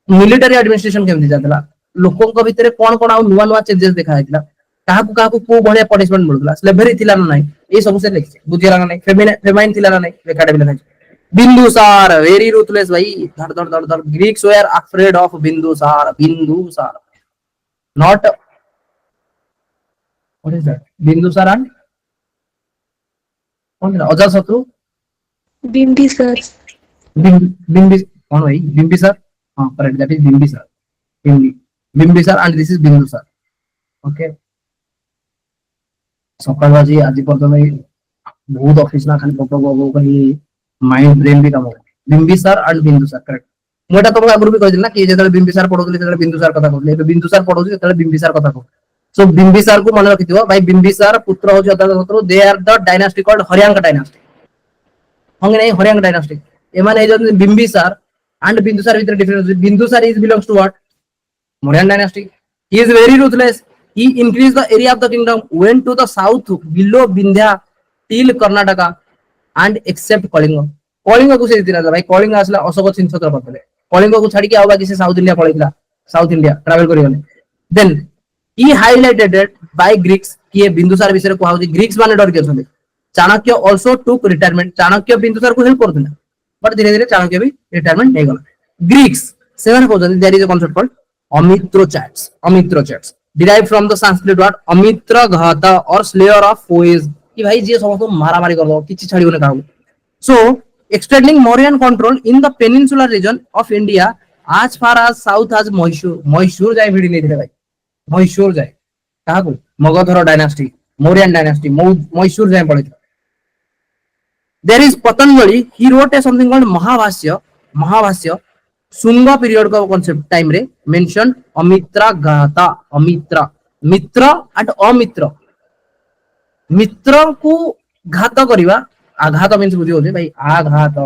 मिलिटरी एडमिनिस्ट्रेशन केमि जातला लोकों को भितरे कोन कोन आ नुवा नुवा चेंजेस देखा हैतला काहाकू को बढ़िया पनिशमेंट मिलतला स्लेवरी थिला ना नाही ए सब से लिखिछि बुझिला ना नाही फेमाइन थिला ना नाही एकेडमी लिखाछि बिंदुसार वेरी रूथलेस भाई धड़ धड़ धड़ धड़ Greeks were afraid of Bindusara not what is that Bindusara and कौन था अजातशत्रु Bindusara. बिंबिस कौन भाई बिंबिसार हां correct that is Bimbisara Bimbisara and this is Bindusara okay सकाळ आज पर्यंत बहुत ऑफिस ना खाली फोटो कहीं माइंड ब्रेन भी काम हो बिंबिसार एंड बिंदुसार करेक्ट मोटा तुमको आगुर भी कहि ना कि जेतले बिंबिसार पढोतले जेतले बिंदुसार कथा कहले ए बिंदुसार पढोछि जेतले बिंबिसार कथा कहू सो बिंबिसार को मन रखिथिबो भाई बिंबिसार पुत्र होछि Ajatashatru they are the dynasty called Haryanka dynasty होंगे नहीं हरियांक डायनास्टी ए माने जो Bimbisara and Bindusara with difference Bindusara is belongs to what Mauryan dynasty he is very ruthless he increased the area of the kingdom went to the south below Vindhya till Karnataka and except Kalinga Kalinga को से दिना भाई कलिंग आसला अशोक छिंछत्र करथले कलिंग को छाडी के आ बाकी से साउथ इंडिया पळैतला साउथ इंडिया ट्रैवल करी गले then he highlighted it by Greeks कि बिंदुसार विषय को हाउजी ग्रीक्स माने डर के छले Chanakya also took retirement Chanakya Bindusara को हेल्प करथले बट धीरे धीरे चाणक्य भी रिटायरमेंट नै गला ग्रीक्स सेवन कहउछन there is a concept called Amitrochates derived from the Sanskrit word Amitraghata or slayer of foes कि भाई जे समस्त मारा मारी कर दो किछि छाड़ियो न काहू so extending Mauryan control in the peninsular region of India as far as south as Mysore जाय भिडी नै भाई Mysore जाय काहू मगधर डायनास्टी Mauryan डायनास्टी Mysore जाय पड़े there is Patanjali he wrote something called Mahabhashya Shunga period का कॉन्सेप्ट टाइम रे mention अमित्राघाता Mitra and अमित्र मित्र को घात करिवा आघात मींस बुझी होजे भाई आघात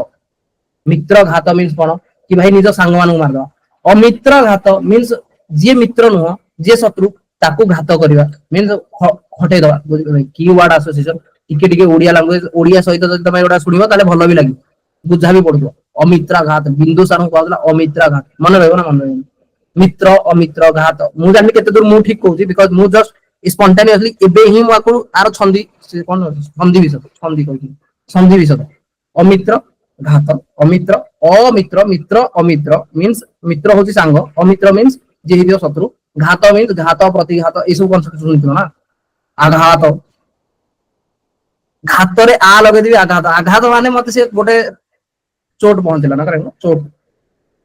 मित्र घात मींस कोन कि भाई निज संग मानु मार दो अमित्र घात मींस जे मित्र नुह जे शत्रु ताको घात करिवा मींस हटे दवा कीवर्ड एसोसिएशन टिके ओडिया लैंग्वेज ओडिया सहित जदि तमे एडा सुनिबो ताले भलो भी लागि बुझा भी पड़ो अमित्राघात बिंदुसार को कहला अमित्राघात मन रहबो ना मन रहबो मित्र अमित्र घात मु जानि केते दूर मु ठीक कहूची बिकॉज़ मु जस्ट स्पॉन्टेनियसली एबे ही माको आरो छंदी कोन छंदी कहूची संधि विषय अमित्र घात अमित्र अमित्र मित्र अमित्र मींस मित्र होची सांग अमित्र मींस जे हिदियो शत्रु घात मींस घात प्रतिघात ए सब कांसेप्ट सुनिथियो ना आघात घात रे आ लगे दिबी आघात माने मते से गोटे चोट पहुंचला ना करे चोट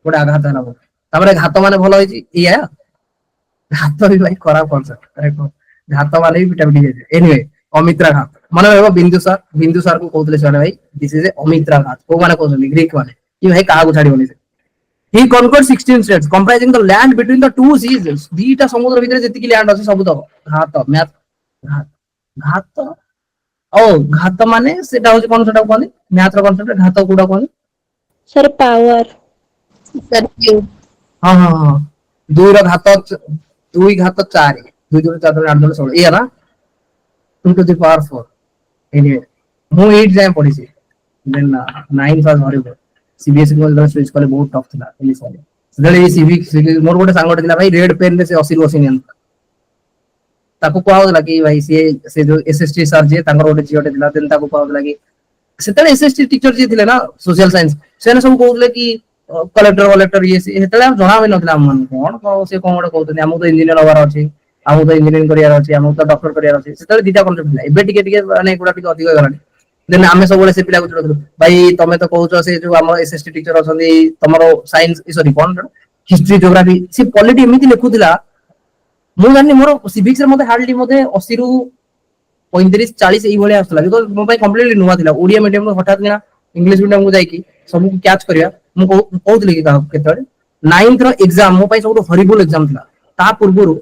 गोटे आघात है ना तापरे घात माने भलो होई इया घात भी भाई खराब कांसेप्ट करेक्ट घात माने भी विटामिन डी एनीवे अमित्राघात माने रहबो बिंदुसार को कहतले सने भाई दिस इज ए अमित्राघात को माने कहतले ग्रीक माने कि भाई का को छाडी बनी से he conquered 16 states comprising the land between the two seas दीटा समुद्र भीतर जति की लैंड अछि सब तक घात मैथ घात ओ घात माने सेटा होची कोन सेटा कोनी मैथ रो कांसेप्ट घात कोडा कोनी सर पावर सर हां हां हां दुई रो घात 2 घात 4 2 2 4 8 16 ए ना 2 to the power 4 anyway मु 8 जाय पड़ी छी देन 9 पास हरिबो सीबीएसई को जरा स्विच करे बहुत टफ थिला इंग्लिश वाले सदले सीवी मोर गोटे सांगटे थिला भाई रेड पेन रे से 80 80 नियन ताको कहउला कि भाई से जो एसएसटी सर जे तांगर गोटे जियोटे थिला देन ताको कहउला कि सेतले एसएसटी टीचर जे थिले ना सोशल साइंस सेने सब कहउले कि कलेक्टर कलेक्टर ये सेतले जणा भी नथिला हम कोन से कोन कहउतनी हमहु तो इंजीनियर होबार अछि हमहु तो इंजीनियरिंग करियार अछि हमहु तो डॉक्टर करियार अछि सेतले दिटा कॉन्सेप्ट थिला एबे टिके माने गुडा टिके अधिक गलानी देन आमे सब से पिला को जोड़थु भाई तमे तो कहउछो से जो हम एसएसटी टीचर अछंदी तमरो साइंस सॉरी कोन हिस्ट्री ज्योग्राफी से पॉलिटी एमिति लिखुथिला मु जानि मोर सिविक्स रे मते हार्डली मते 80 रु 35 40 एई भले आसला बिकॉज़ मो भाई कंप्लीटली नुवा थिला ओडिया मीडियम रो हठात ना इंग्लिश मीडियम को जाईकी सब को कैच करिया मु कहउतली कि केतरे 9th रो एग्जाम मो भाई सब हरिबुल एग्जाम थिला ता पूर्वरु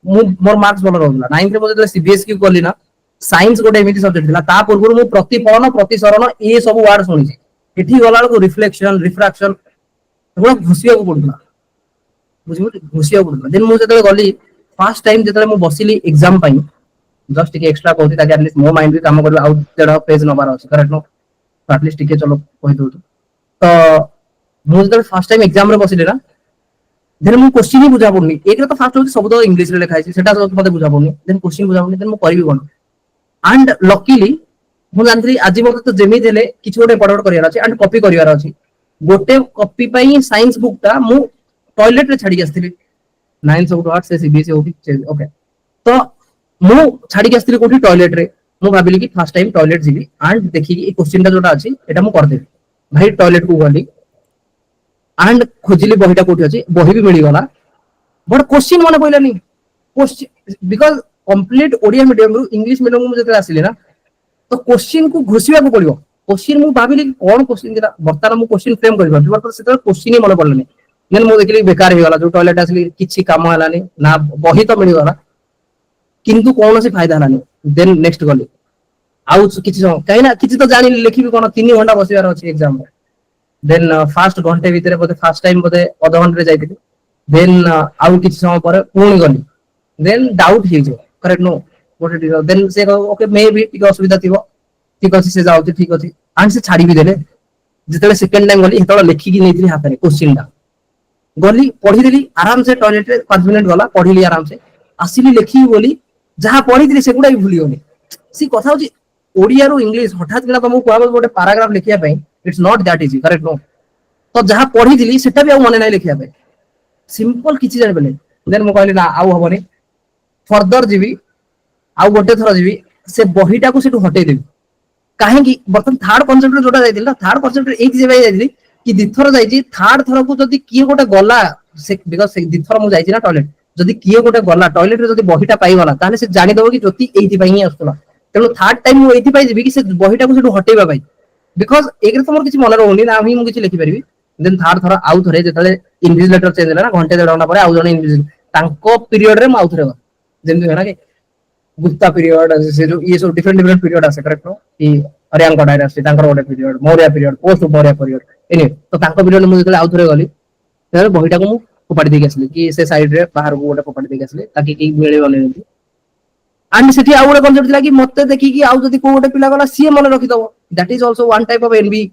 मु मोर मार्क्स बोल रहला 9th रे मते सीबीएसई को कली ना साइंस गोटे एमिति सब्जेक्ट थिला ता पूर्वरु मु प्रतिफलन प्रतिसरण ए सब वर्ड सुनिछि एठी गला को रिफ्लेक्शन रिफ्रैक्शन एगुड़ा घुसिया को पड़ुला बुझिबो घुसिया पड़ुला देन मु जते गली फर्स्ट टाइम जते मु बसिली एग्जाम पई जस्ट टिके एक्स्ट्रा कहती ताकि एटलीस्ट मो माइंड भी काम करबो आउट देड़ पेज नबार अछि करेक्ट नो एटलीस्ट टिके चलो कहि दउ तो मु जते फर्स्ट टाइम एग्जाम रे बसिली ना देन मु क्वेश्चन ही बुझा पड़नी एक रे तो फर्स्ट होछि सब तो इंग्लिश रे लिखा अछि सेटा तो मते बुझा पड़नी देन क्वेश्चन बुझा पड़नी देन मु करबी कोन एंड लकीली मु जानथि आज मते तो जेमी देले किछ गोटे पढ़ करियार अछि एंड कॉपी करियार अछि गोटे कॉपी पई साइंस बुक ता मु टॉयलेट रे छाडी आस्थिली 9th सब आर्ट से सीबीएसई होती ओके तो मु छाडी आस्थिली कोठी टॉयलेट रे मु भाबिली कि फर्स्ट टाइम टॉयलेट जिबी एंड देखि कि ए क्वेश्चन ता जोटा अछि एटा मु कर देबी भाई टॉयलेट को गली एंड खोजिली बहिटा कोठी अछि बहि भी मिली गला बट क्वेश्चन माने पइलानी question because complete Odia medium रु इंग्लिश मीडियम मु जते आसिली ना तो क्वेश्चन को घुसिया को पड़ियो क्वेश्चन मु भाबिली कोन क्वेश्चन दिला बर्ताना मु क्वेश्चन फ्रेम करि बट पर सेते क्वेश्चन ही मन पड़लनी देन मु देखली बेकार हो गला जो टॉयलेट आसिली किछि काम हलानी ना बही तो मिली गला किंतु कौन से फायदा हलानी देन नेक्स्ट गली आउ किछि काई ना किछि तो जानि लिखिबी कोन 3 घंटा बसिबार अछि एग्जाम में देन फर्स्ट घंटे भीतर बोते फर्स्ट टाइम बोते आधा घंटे रे जाइतिली देन आउ किछि समय पर पुणी गली देन डाउट हे जो करेक्ट नो गोटे टिक देन से ओके मे भी टिक असुविधा थिबो ठीक अछि से जाउती ठीक अछि एंड से छाडी भी देले जेतले सेकंड टाइम गली हेतले लिखि कि नेतिली हाथ रे क्वेश्चन दा गली पढ़ी देली आराम से टॉयलेट रे 5 मिनिट गला पढ़ीली आराम से आसिली लिखी बोली जहां पढ़ी दिली सेगुडा भी भूली गली सी कथा होची ओडिया रो इंग्लिश हठात किना तुमको कहबो गोटे पैराग्राफ लिखिया पई it's not that easy correct no तो जहां पढ़ी दिली सेटा भी आ मने नै लिखिया पई सिंपल किछि जानि बेले देन मो कहली ना आउ हबनी फर्दर जीवी आउ गोटे थरा जीवी से बहिटा को सेटु हटेइ देबी काहे कि बर्तन थर्ड कांसेप्ट रे जोटा जाइतिल ना थर्ड कांसेप्ट रे एथि जेबे जाइतिली कि दिथर जाइछि थर्ड थर को जदी किए गोटे गला से बिकॉज़ से दिथर मु जाइछि ना टॉयलेट जदी किए गोटे गला टॉयलेट रे जदी बहिटा पाई गला ताले से जानि दबो कि ज्योति एथि पई ही आस्तला तेनो थर्ड टाइम मु एथि पई जेबी कि से बहिटा को सेटु हटेइबा पई बिकॉज़ एक रे तो मोर किछि मन रहउनी ना ही मु किछि लिखि परिबी देन थर्ड थर आउ थरे जेतले इंग्लिश लेटर चेंज होला ना घंटे 1.5 घंटा पर आउ जने इंग्लिश तांको पीरियड रे मु आउ थरे जेमि हेना कि गुप्ता पीरियड से जो ये सब डिफरेंट डिफरेंट पीरियड आसे करेक्ट नो कि हरियाणा डायनेस्टी तांकर गोटे period Maurya period post Maurya period any तो तांको पीरियड मु जेतले आउ थरे गली तेरे बहिटा को मु फोपाडी देके आसली कि से साइड रे बाहर को गोटे फोपाडी देके आसली ताकि कि मिले गले नहीं एंड सेठी आउ गोटे कांसेप्ट थिला कि मते देखि कि आउ जदी को गोटे पिला गला सी मन रखि दबो that is also one type of NB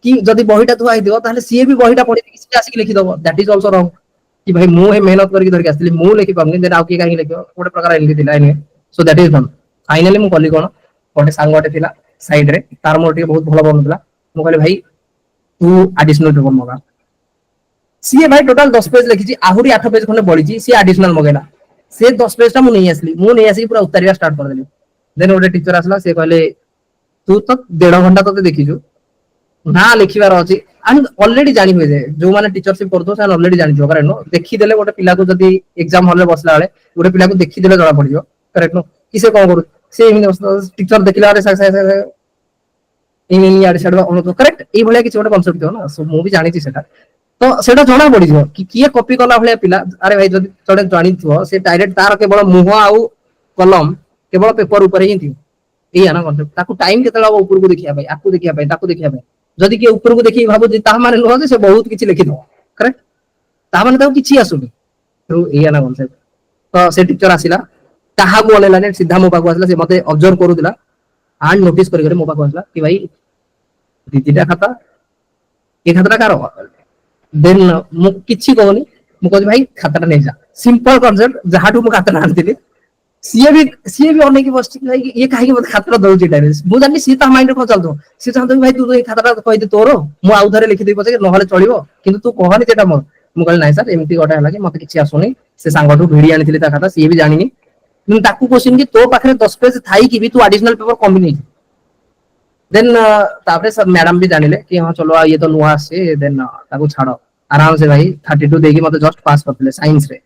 कि जदी बहिटा थुआ हिदियो ताले सी भी बहिटा पढि कि सी आसी लिखि दबो दैट इज आल्सो रॉन्ग कि भाई मु हे मेहनत करके धरके आसली मु लिखि पाउनी देन आउ की काहे लिखियो गोटे प्रकार एनबी थिला any so that is done finally मु कली कोन गोटे सांगटे थिला साइड रे तार मोर टिके बहुत भलो बनथला मु कहले भाई तू एडिशनल पेपर मगा सी भाई टोटल 10 पेज लिखिची आहुरी 8 पेज खने बढीची सी एडिशनल मगेला से 10 पेज ता मु नहीं आसली पूरा उतारिया स्टार्ट कर देली देन गोटे टीचर आसला से कहले तू तो 1.5 घंटा तो देखिजु ना लिखिबार अछि एंड ऑलरेडी जानि होय जे जो माने टीचरशिप करदो से ऑलरेडी जानि जो करेक्ट नो देखि देले गोटे पिला को जदी एग्जाम हॉल रे बसला वाले गोटे पिला को देखि देले जरा पड़ियो करेक्ट नो कि से कोन करू से टीचर देखिला रे सा इनी याड छडवा ono करेक्ट ए भलिया कि छोटे कांसेप्ट थियो ना सो मु भी जानि छी सेटा तो सेटा जणा पड़ी जो कि किए कॉपी कला भलिया पिला अरे भाई जदी तोडे जानि थियो से डायरेक्ट तार केवल मुह आउ कलम केवल पेपर ऊपर ही थियो एया ना कांसेप्ट ताकू टाइम केतला ऊपर को देखिया भाई आकू देखिया भाई ताकू देखिया भाई जदी के ऊपर को देखि भाबो जे ता माने नो जे से बहुत किछि लिखि दो करेक्ट ता माने ताकू किछि आसुनी तो एया ना कांसेप्ट तो से टीचर आसिला ताहा को बोलेला ने सीधा मो पाको आसला से मते ऑब्जर्व करू दिला एंड नोटिस करी मो पाको आसला कि भाई दीदीटा खाता ए खाताटा कारो देन मु किछि कहनी मु कहली भाई खाताटा नै जा सिंपल कांसेप्ट जहाटू मु खाता आनतिली ସିଏ ବି ଅନେଇକି ବସିଛି ଭାଇ ଇଏ କାହିଁକି ମତେ ଖାତାଟା ଦଉଛି ଏଟାରେ ମୁଁ ଜାଣିନି ସିଏ ତା ମାଇଣ୍ଡରେ କଣ ଚାଲୁଥିବ ସିଏ ଚାହୁଁଥିବ ଭାଇ ତୁ ତ ଏଇ ଖାତାଟା କହିଦେ ତୋର ମୁଁ ଆଉ ଥରେ ଲେଖିଦେବି ପଛେ ନହେଲେ ଚଳିବ କିନ୍ତୁ ତୁ କହନି ଯେଟା ମୋର ମୁଁ କହିଲି ନାଇଁ ସାର୍ ଏମିତି ଗୋଟେ ହେଲା କି ମତେ କିଛି ଆସୁନି ସେ ସାଙ୍ଗଠୁ ଭିଡି ଆଣିଥିଲି ତା ଖାତା ସିଏ ବି ଜାଣିନି କିନ୍ତୁ ତାକୁ କୋଶ୍ଚିନ୍ କି ତୋ ପାଖରେ 10 ପେଜ ଥାଇକି ବି ତୁ ଆଡିସନାଲ पेपर कम भी नहीं देन तापरे सब मैडम भी जानिले कि हां चलो ये तो नुआ आसे देन ताको छाड़ो आराम से भाई 32 देगी मते जस्ट पास करथिले साइंस रे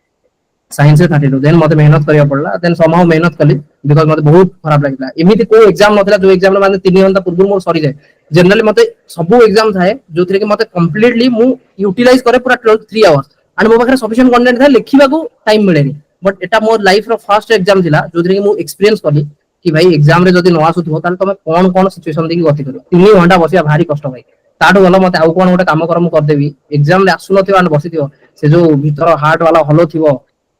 32 देन मते मेहनत करिया पड़ला देन समहाउ मेहनत कली बिकॉज़ मते बहुत खराब लागला एमिति को एग्जाम नथला जो एग्जाम माने 3 घंटा पूर्व मोर सरी जाय जनरली मते सब एग्जाम थाए जोथिरे कि मते कंप्लीटली मु यूटिलाइज करे पूरा 3 आवर्स एंड मो पाखरे सफिशिएंट कंटेंट था लिखिबा को time मिलेनी but Etah more life row first exam थिला जोथिरे कि मु एक्सपीरियंस कली कि भाई एग्जाम रे जदी न आसुथबो ताले तमे कोन सिचुएशन देखि गति करियो 3 घंटा बसिया भारी कष्ट भाई ताठो गलो मते आउ कोन गोटे काम कर मु कर देबी एग्जाम रे आसु नथिबो एंड बसिथिबो से जो भीतर हार्ट वाला हलो थिबो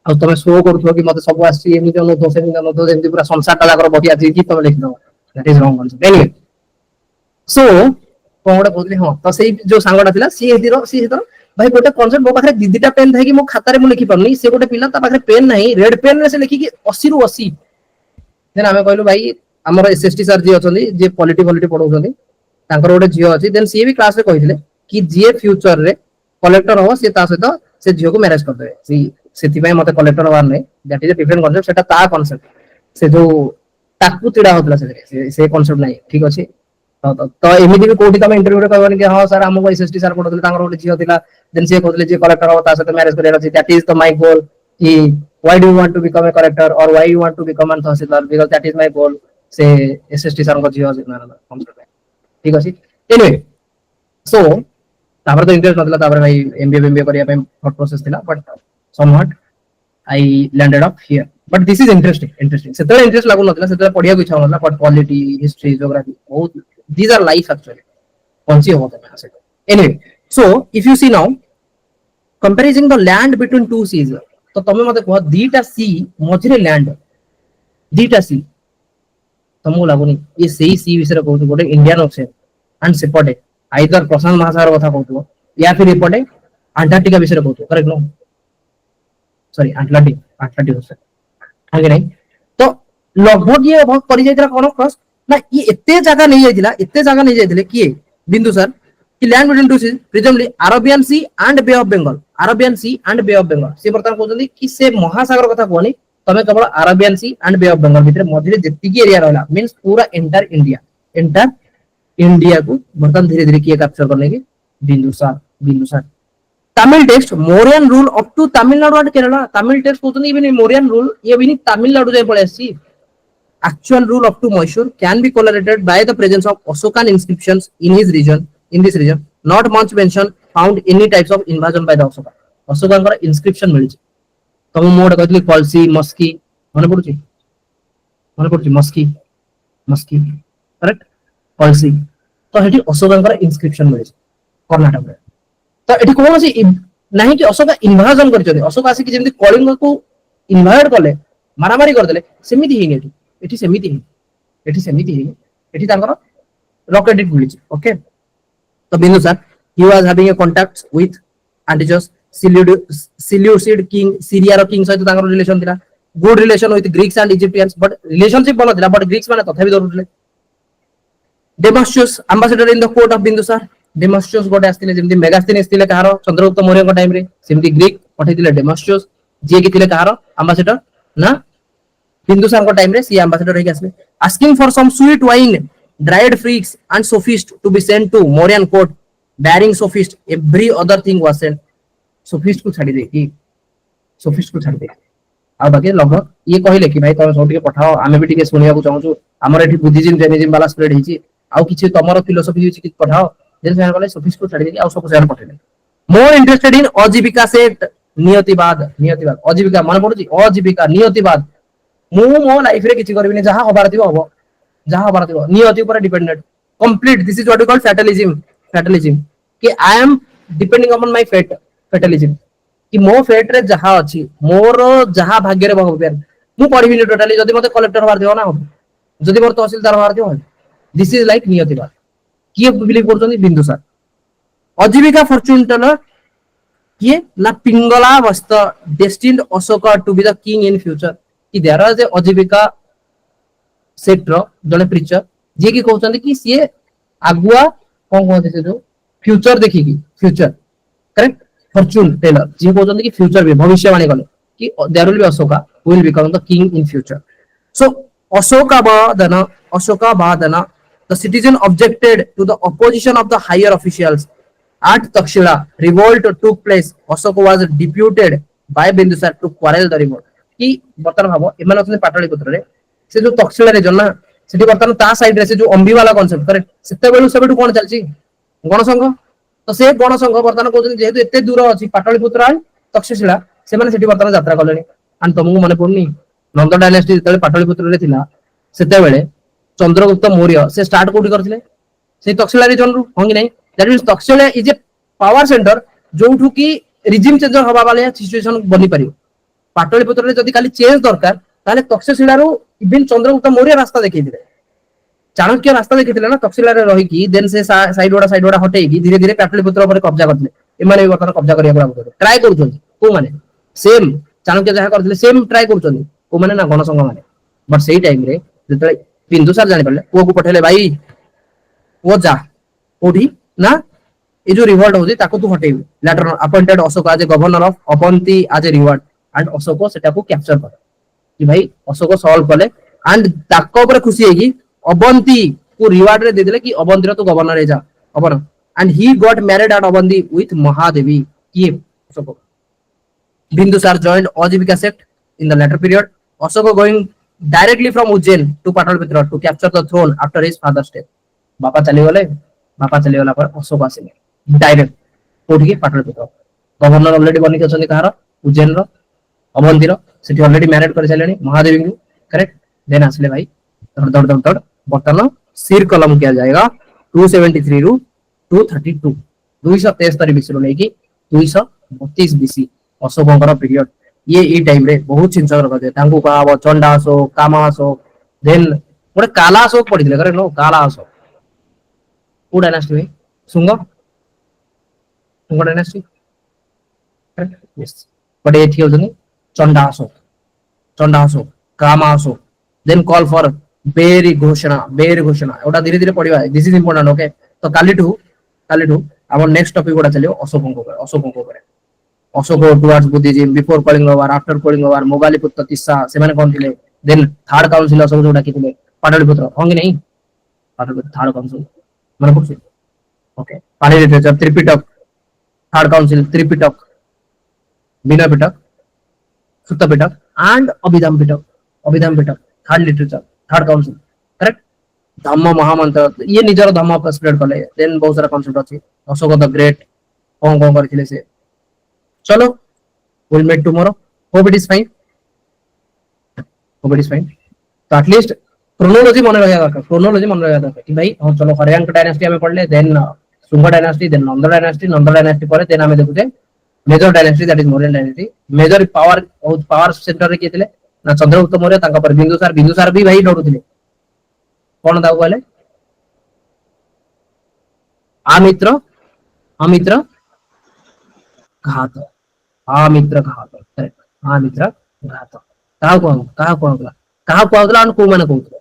आ तमे शो करूथबो कि मते सब आसी एमि जनो तो सेमि जनो तो जेंति पूरा संसार ता जाकर बति आछि कि तमे लिख दो that is wrong answer anyway so कोन गोटे कहतली हां तो सेई जो सांगडा थिला सी हेतर भाई गोटे कांसेप्ट मो पाखरे दिदिटा पेन थाई कि मो खाता रे मु लिखि परनी से गोटे पिला ता पाखरे पेन नाही रेड पेन रे से लिखि कि 80 रु 80 देन आमे कहलु भाई हमर एसएसटी सर जी अछंदी जे पॉलिटी पढौछंदी तांकर गोटे झियो अछि देन सी भी क्लास रे कहिथिले कि जे फ्यूचर रे कलेक्टर हो से ता सहित से झियो को मैरिज कर देबे सी सेति भाई मते कलेक्टर होवार नै that is a different concept सेटा ता कांसेप्ट से जो ताकू तिडा होतला से कांसेप्ट नै ठीक अछि तो एमिति भी कोठी तमे इंटरव्यू रे कहबनी कि हां सर हमको एसएसटी सर पढौथले तांकर गोटे झियो थिला देन से कहथले जे कलेक्टर हो ता सहित मैरिज करियार अछि that is the my goal कि why do you want to become a collector or why you want to become an tahsildar because that is my goal से एसएसटी सर को झियो ना concept ठीक अछि एनीवे सो तापर तो interest नथला तापर भाई एमबीए करिया पे थॉट प्रोसेस थिला but somewhat I landed up here but this is interesting सेते इंटरेस्ट लागु नथला सेते पढिया को इच्छा नथला बट पॉलिटी हिस्ट्री ज्योग्राफी बहुत दीस आर लाइफ एक्चुअली कोनसी हो तमे से anyway so if you see now comparing the land between two seas तो तमे मते कह दीटा सी मझरे लैंड दीटा सी तमु लागुनी ये सेही सी विषय रे कहू गोटे इंडियन ओशन एंड सेपटे आइदर प्रशांत महासागर कथा कहू या फिर एपटे अंटार्कटिका विषय रे कहू correct no sorry Atlantic Ocean आगे नहीं तो लगभग ये बहुत पड़ी जाइतरा कोन क्रॉस ना ये एते जगह नहीं जाइतिले किए बिंदुसार कि land between two seas presumably Arabian sea and bay of Bengal से बर्तमान कहउछंदी कि से महासागर कथा कोनी तमे केवल Arabian sea and bay of Bengal भितर मझिरे जेतिकी एरिया रहला मींस पूरा एंटायर इंडिया को बर्तमान धीरे धीरे किए कैप्चर करने की Bindusara Tamil text Mauryan rule up to Tamil Nadu and Kerala Tamil text कहउछंदी इवन मोरियन रूल ये भी तमिलनाडु जाय पळे आसी actual rule up to Mysore can be correlated by the presence of Ashokan inscriptions in this region not much mention found any types of invasion by the Ashoka Ashoka inscription मिली तम mode कहली कलसी मस्की मन पड़ुची Maski correct कलसी तो हेठी Ashoka inscription मिली कर्नाटक रे तो एठी कोन अछि नाही कि अशोका इन्वाजन करछथि अशोका आसी कि जेमति कलिंग को इन्वाइड करले मारामारी कर देले सेमिति हिनी एठी सेमिति एठी तांकर रॉकेट मिली ओके तो Bindusara he was having a contacts with Antiochus Seleucid king Syria रो किंग सहित तांकर रिलेशन थिला good relation with Greeks and Egyptians but relationship भलो थिला बट ग्रीक्स माने तथापि दरुले Deimachus ambassador in the court of Bindusara Deimachus गोटे आस्तिले जेमति मेगास्थेनिस थिले कहारो चंद्रगुप्त मौर्य को टाइम रे सेमति ग्रीक पठैतिले डेमास्टियस जे कि थिले कहारो एम्बेसडर ना बिंदुसार को टाइम रे सी एम्बेसडर रे आसले asking for some sweet wine dried freaks and sophists to be sent to Mauryan court bearing sophists every other thing was sent sophist को छाडी दे आ बाकी लगभग ये कहले कि भाई तमे सब पठाओ आमे भी टिके सुनिया को चाहू हमर एठी बुद्धिज्म जैनिज्म वाला स्प्रेड हिची आ किछि तमरो फिलोसफी हिची कि पठाओ देन से वाला सोफिस्ट को छाडी दे आ सब से पठेले मोर इंटरेस्टेड इन आजीविका सेट नियतिवाद आजीविका मन पड़ुची आजीविका नियतिवाद मु मो लाइफ रे किछि करबिनी जहा होबार थिबो हबो नियति ऊपर dependent complete this is what we call fatalism कि I am depending upon my fatalism कि मो फेट रे जहा अछि मोर जहा भाग्य रे भगवान मु पढिबिनी टोटली जदी मते कलेक्टर होबार दियो ना हो जदी मोर तहसीलदार होबार दियो दिस इज लाइक नियतिवाद किए बिलीव करछनी बिंदुसार आजीविका फॉर्च्यून टेलर किए ना Pingala was destined Ashoka to be the king in future कि there is a Ajivika sector जने प्रीचर जे कि कहउछन कि सीए आगुआ कोन कहते से जो फ्यूचर देखिकी फ्यूचर करेक्ट फॉर्च्यून टेलर जे कहउछन कि फ्यूचर भी भविष्यवाणी कले कि there will be Ashoka will become the king in future so Ashoka Badana, the citizen objected to the opposition of the higher officials. At Takshila, revolt took place. Ashoka was deputed by Bindusara to quarrel the revolt. कि बर्तमान भाव एମାନେ ଅଛନ୍ତି ପାଟଳିପୁତ୍ରରେ ସେ ଯୋଉ Takshashila reason ନା ସେଠି ବର୍ତ୍ତମାନ ତା ସାଇଡ ରେ ସେ ଯୋଉ ଅମ୍ବିବାଲା କନସେପ୍ଟ କରେକ୍ଟ ସେତେବେଳୁ ସେବେଠୁ କଣ ଚାଲିଛି ଗଣସଂଘ ତ ସେ ଗଣସଂଘ ବର୍ତ୍ତମାନ କହୁଛନ୍ତି ଯେହେତୁ ଏତେ ଦୂର ଅଛି ପାଟଳିପୁତ୍ର ଆଉ ତକ୍ଷଶିଳା ସେମାନେ ସେଠି ବର୍ତ୍ତମାନ ଯାତ୍ରା କଲେଣି ଆଣ୍ଡ ତମକୁ ମନେ ପଡୁନି ନନ୍ଦ ଡାଇନାଷ୍ଟି ଯେତେବେଳେ ପାଟଳିପୁତ୍ରରେ ଥିଲା ସେତେବେଳେ ଚନ୍ଦ୍ରଗୁପ୍ତ ମୌର୍ୟ ସେ ଷ୍ଟାର୍ଟ କୋଉଠି କରିଥିଲେ ସେଇ ତକ୍ଷଶିଳା ରିଜନରୁ ହଁ କି ନାହିଁ that means Takshashila is a power centre ଯୋଉଠୁ କି ରିଜିମ ଚେଞ୍ଜର ହବା ବାଲା ସିଚୁଏସନ ବନି ପାରିବ ପାଟଳିପୁତ୍ରରେ ଯଦି ଖାଲି ଚେଞ୍ଜ ଦରକାର ତାହେଲେ ତକ୍ଷଶିଳାରୁ ଇଭେନ ଚନ୍ଦ୍ରଗୁପ୍ତ ମୌର୍ୟ ରାସ୍ତା ଦେଖେଇଥିଲେ ଚାଣକ୍ୟ ରାସ୍ତା ଦେଖିଥିଲେ ନା ତକ୍ଷଶିଳାରେ ରହିକି ଦେନ ସେ ସାଇଡ ଗୁଡା ହଟେଇକି ଧୀରେ ଧୀରେ ପାଟଳିପୁତ୍ର ଉପରେ କବ୍ଜା କରିଥିଲେ ଏମାନେ ବି ବର୍ତ୍ତମାନ କବ୍ଜା କରିବାକୁ ଲାଗୁଛନ୍ତି ଟ୍ରାଏ କରୁଛନ୍ତି କୋଉମାନେ ସେମ ଚାଣକ୍ୟ ଯାହା କରିଥିଲେ ସେମ ଟ୍ରାଏ କରୁଛନ୍ତି କୋଉମାନେ ନା ଗଣସଂଘ ମାନେ ବଟ ସେଇ ଟାଇମରେ ଯେତେବେଳେ ବିନ୍ଦୁସାର ଜାଣିପାରିଲେ ପୁଅକୁ ପଠେଇଲେ ଭାଇ ପୁଅ ଯା କୋଉଠି ନା ଏ ଯୋଉ ରିଭଲ୍ଟ ହଉଛି ତାକୁ ତୁ ହଟେଇବୁ ଲେଟର ଆପଏଣ୍ଟେଡ ଅଶୋକ ଆଜ ଗଭର୍ଣ୍ଣର ଅଫ ଅବନ୍ତୀ ଆଜ ଏ ରିୱାର୍ଡ ଆଣ୍ଡ ଅଶୋକ ସେଟାକୁ କ୍ୟାପଚର କଲେ कि भाई अशोक सॉल्व कले एंड ताको ऊपर खुशी है कि अवंती को रिवार्ड रे दे देले कि अवंती रो तू गवर्नर हे जा अपन and he got married at Avanti with Mahadevi कि Ashoka Bindusara joined Ajivika sect in the later period Ashoka going directly from Ujjain to Pataliputra to capture the throne after his father's death बापा चली गला पर अशोक आसिले डायरेक्ट कोठी के पाटलिपुत्र गवर्नर ऑलरेडी बनि के अछन कहार उज्जैन रो अवंती रो सेठी ऑलरेडी मैरिड कर सारे महादेवी को करेक्ट देन आसले भाई धड़ धड़ धड़ धड़ बर्तमान सिर कलम किया जाएगा 273 रु 232 273 बीसी लेकी 232 बीसी अशोकଙ୍କର पीरियड ये ई टाइम रे बहुत चिंता करते तांको कहाव चंडा अशोक कामा अशोक देन गोटे काला अशोक पडिले करे नो काला अशोक को डायनास्टी भाई सुंग डायनास्टी करेक्ट यस बट ये थी होजनी चंडासो कामासो देन कॉल फॉर बेरी घोषणा ओटा धीरे धीरे पढ़िबा दिस इज इंपोर्टेंट ओके तो कालीठू आवर नेक्स्ट टॉपिक गोटा चलियो अशोकंको ऊपर Ashoka towards Buddhism before Kalinga war after Kalinga war Moggaliputta Tissa से माने कोन थिले देन थर्ड काउंसिल अशोक जोटा कि थिले पाटलिपुत्र होंगे नहीं पाटलिपुत्र थर्ड काउंसिल माने कुछ okay Pali literature Tripitaka third council Tripitaka Vinaya Pitaka Sutta Pitaka and Abhidhamma Pitaka third literature third council correct Dhamma Mahamatra ये निजर धम्म पर स्प्रेड कले देन बहुत सारा कांसेप्ट अछि अशोक द ग्रेट कोन करथिले से चलो will meet tomorrow hope it is fine तो एटलीस्ट क्रोनोलॉजी मन रहा दरकार कि भाई हां चलो हरियाणा डायनास्टी हमें पढ़ले then Shunga dynasty then Nanda dynasty पर देन हमें देखुते major dynasty that is Mauryan dynasty major power centre रे केतिले ना चंद्रगुप्त मौर्य ताका पर बिंदुसार भी भाई डरुथिले कोन दाउ कहले अमित्र घात करेक्ट अमित्र घात कहा कहला अन को माने कहउतले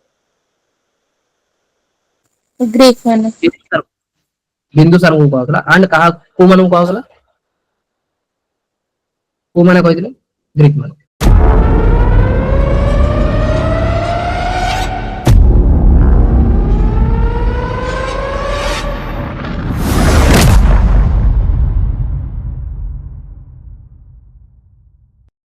ग्रीक माने बिंदुसार को कहला एंड कहा को माने कहला को माने कहिथिले ग्रीक माने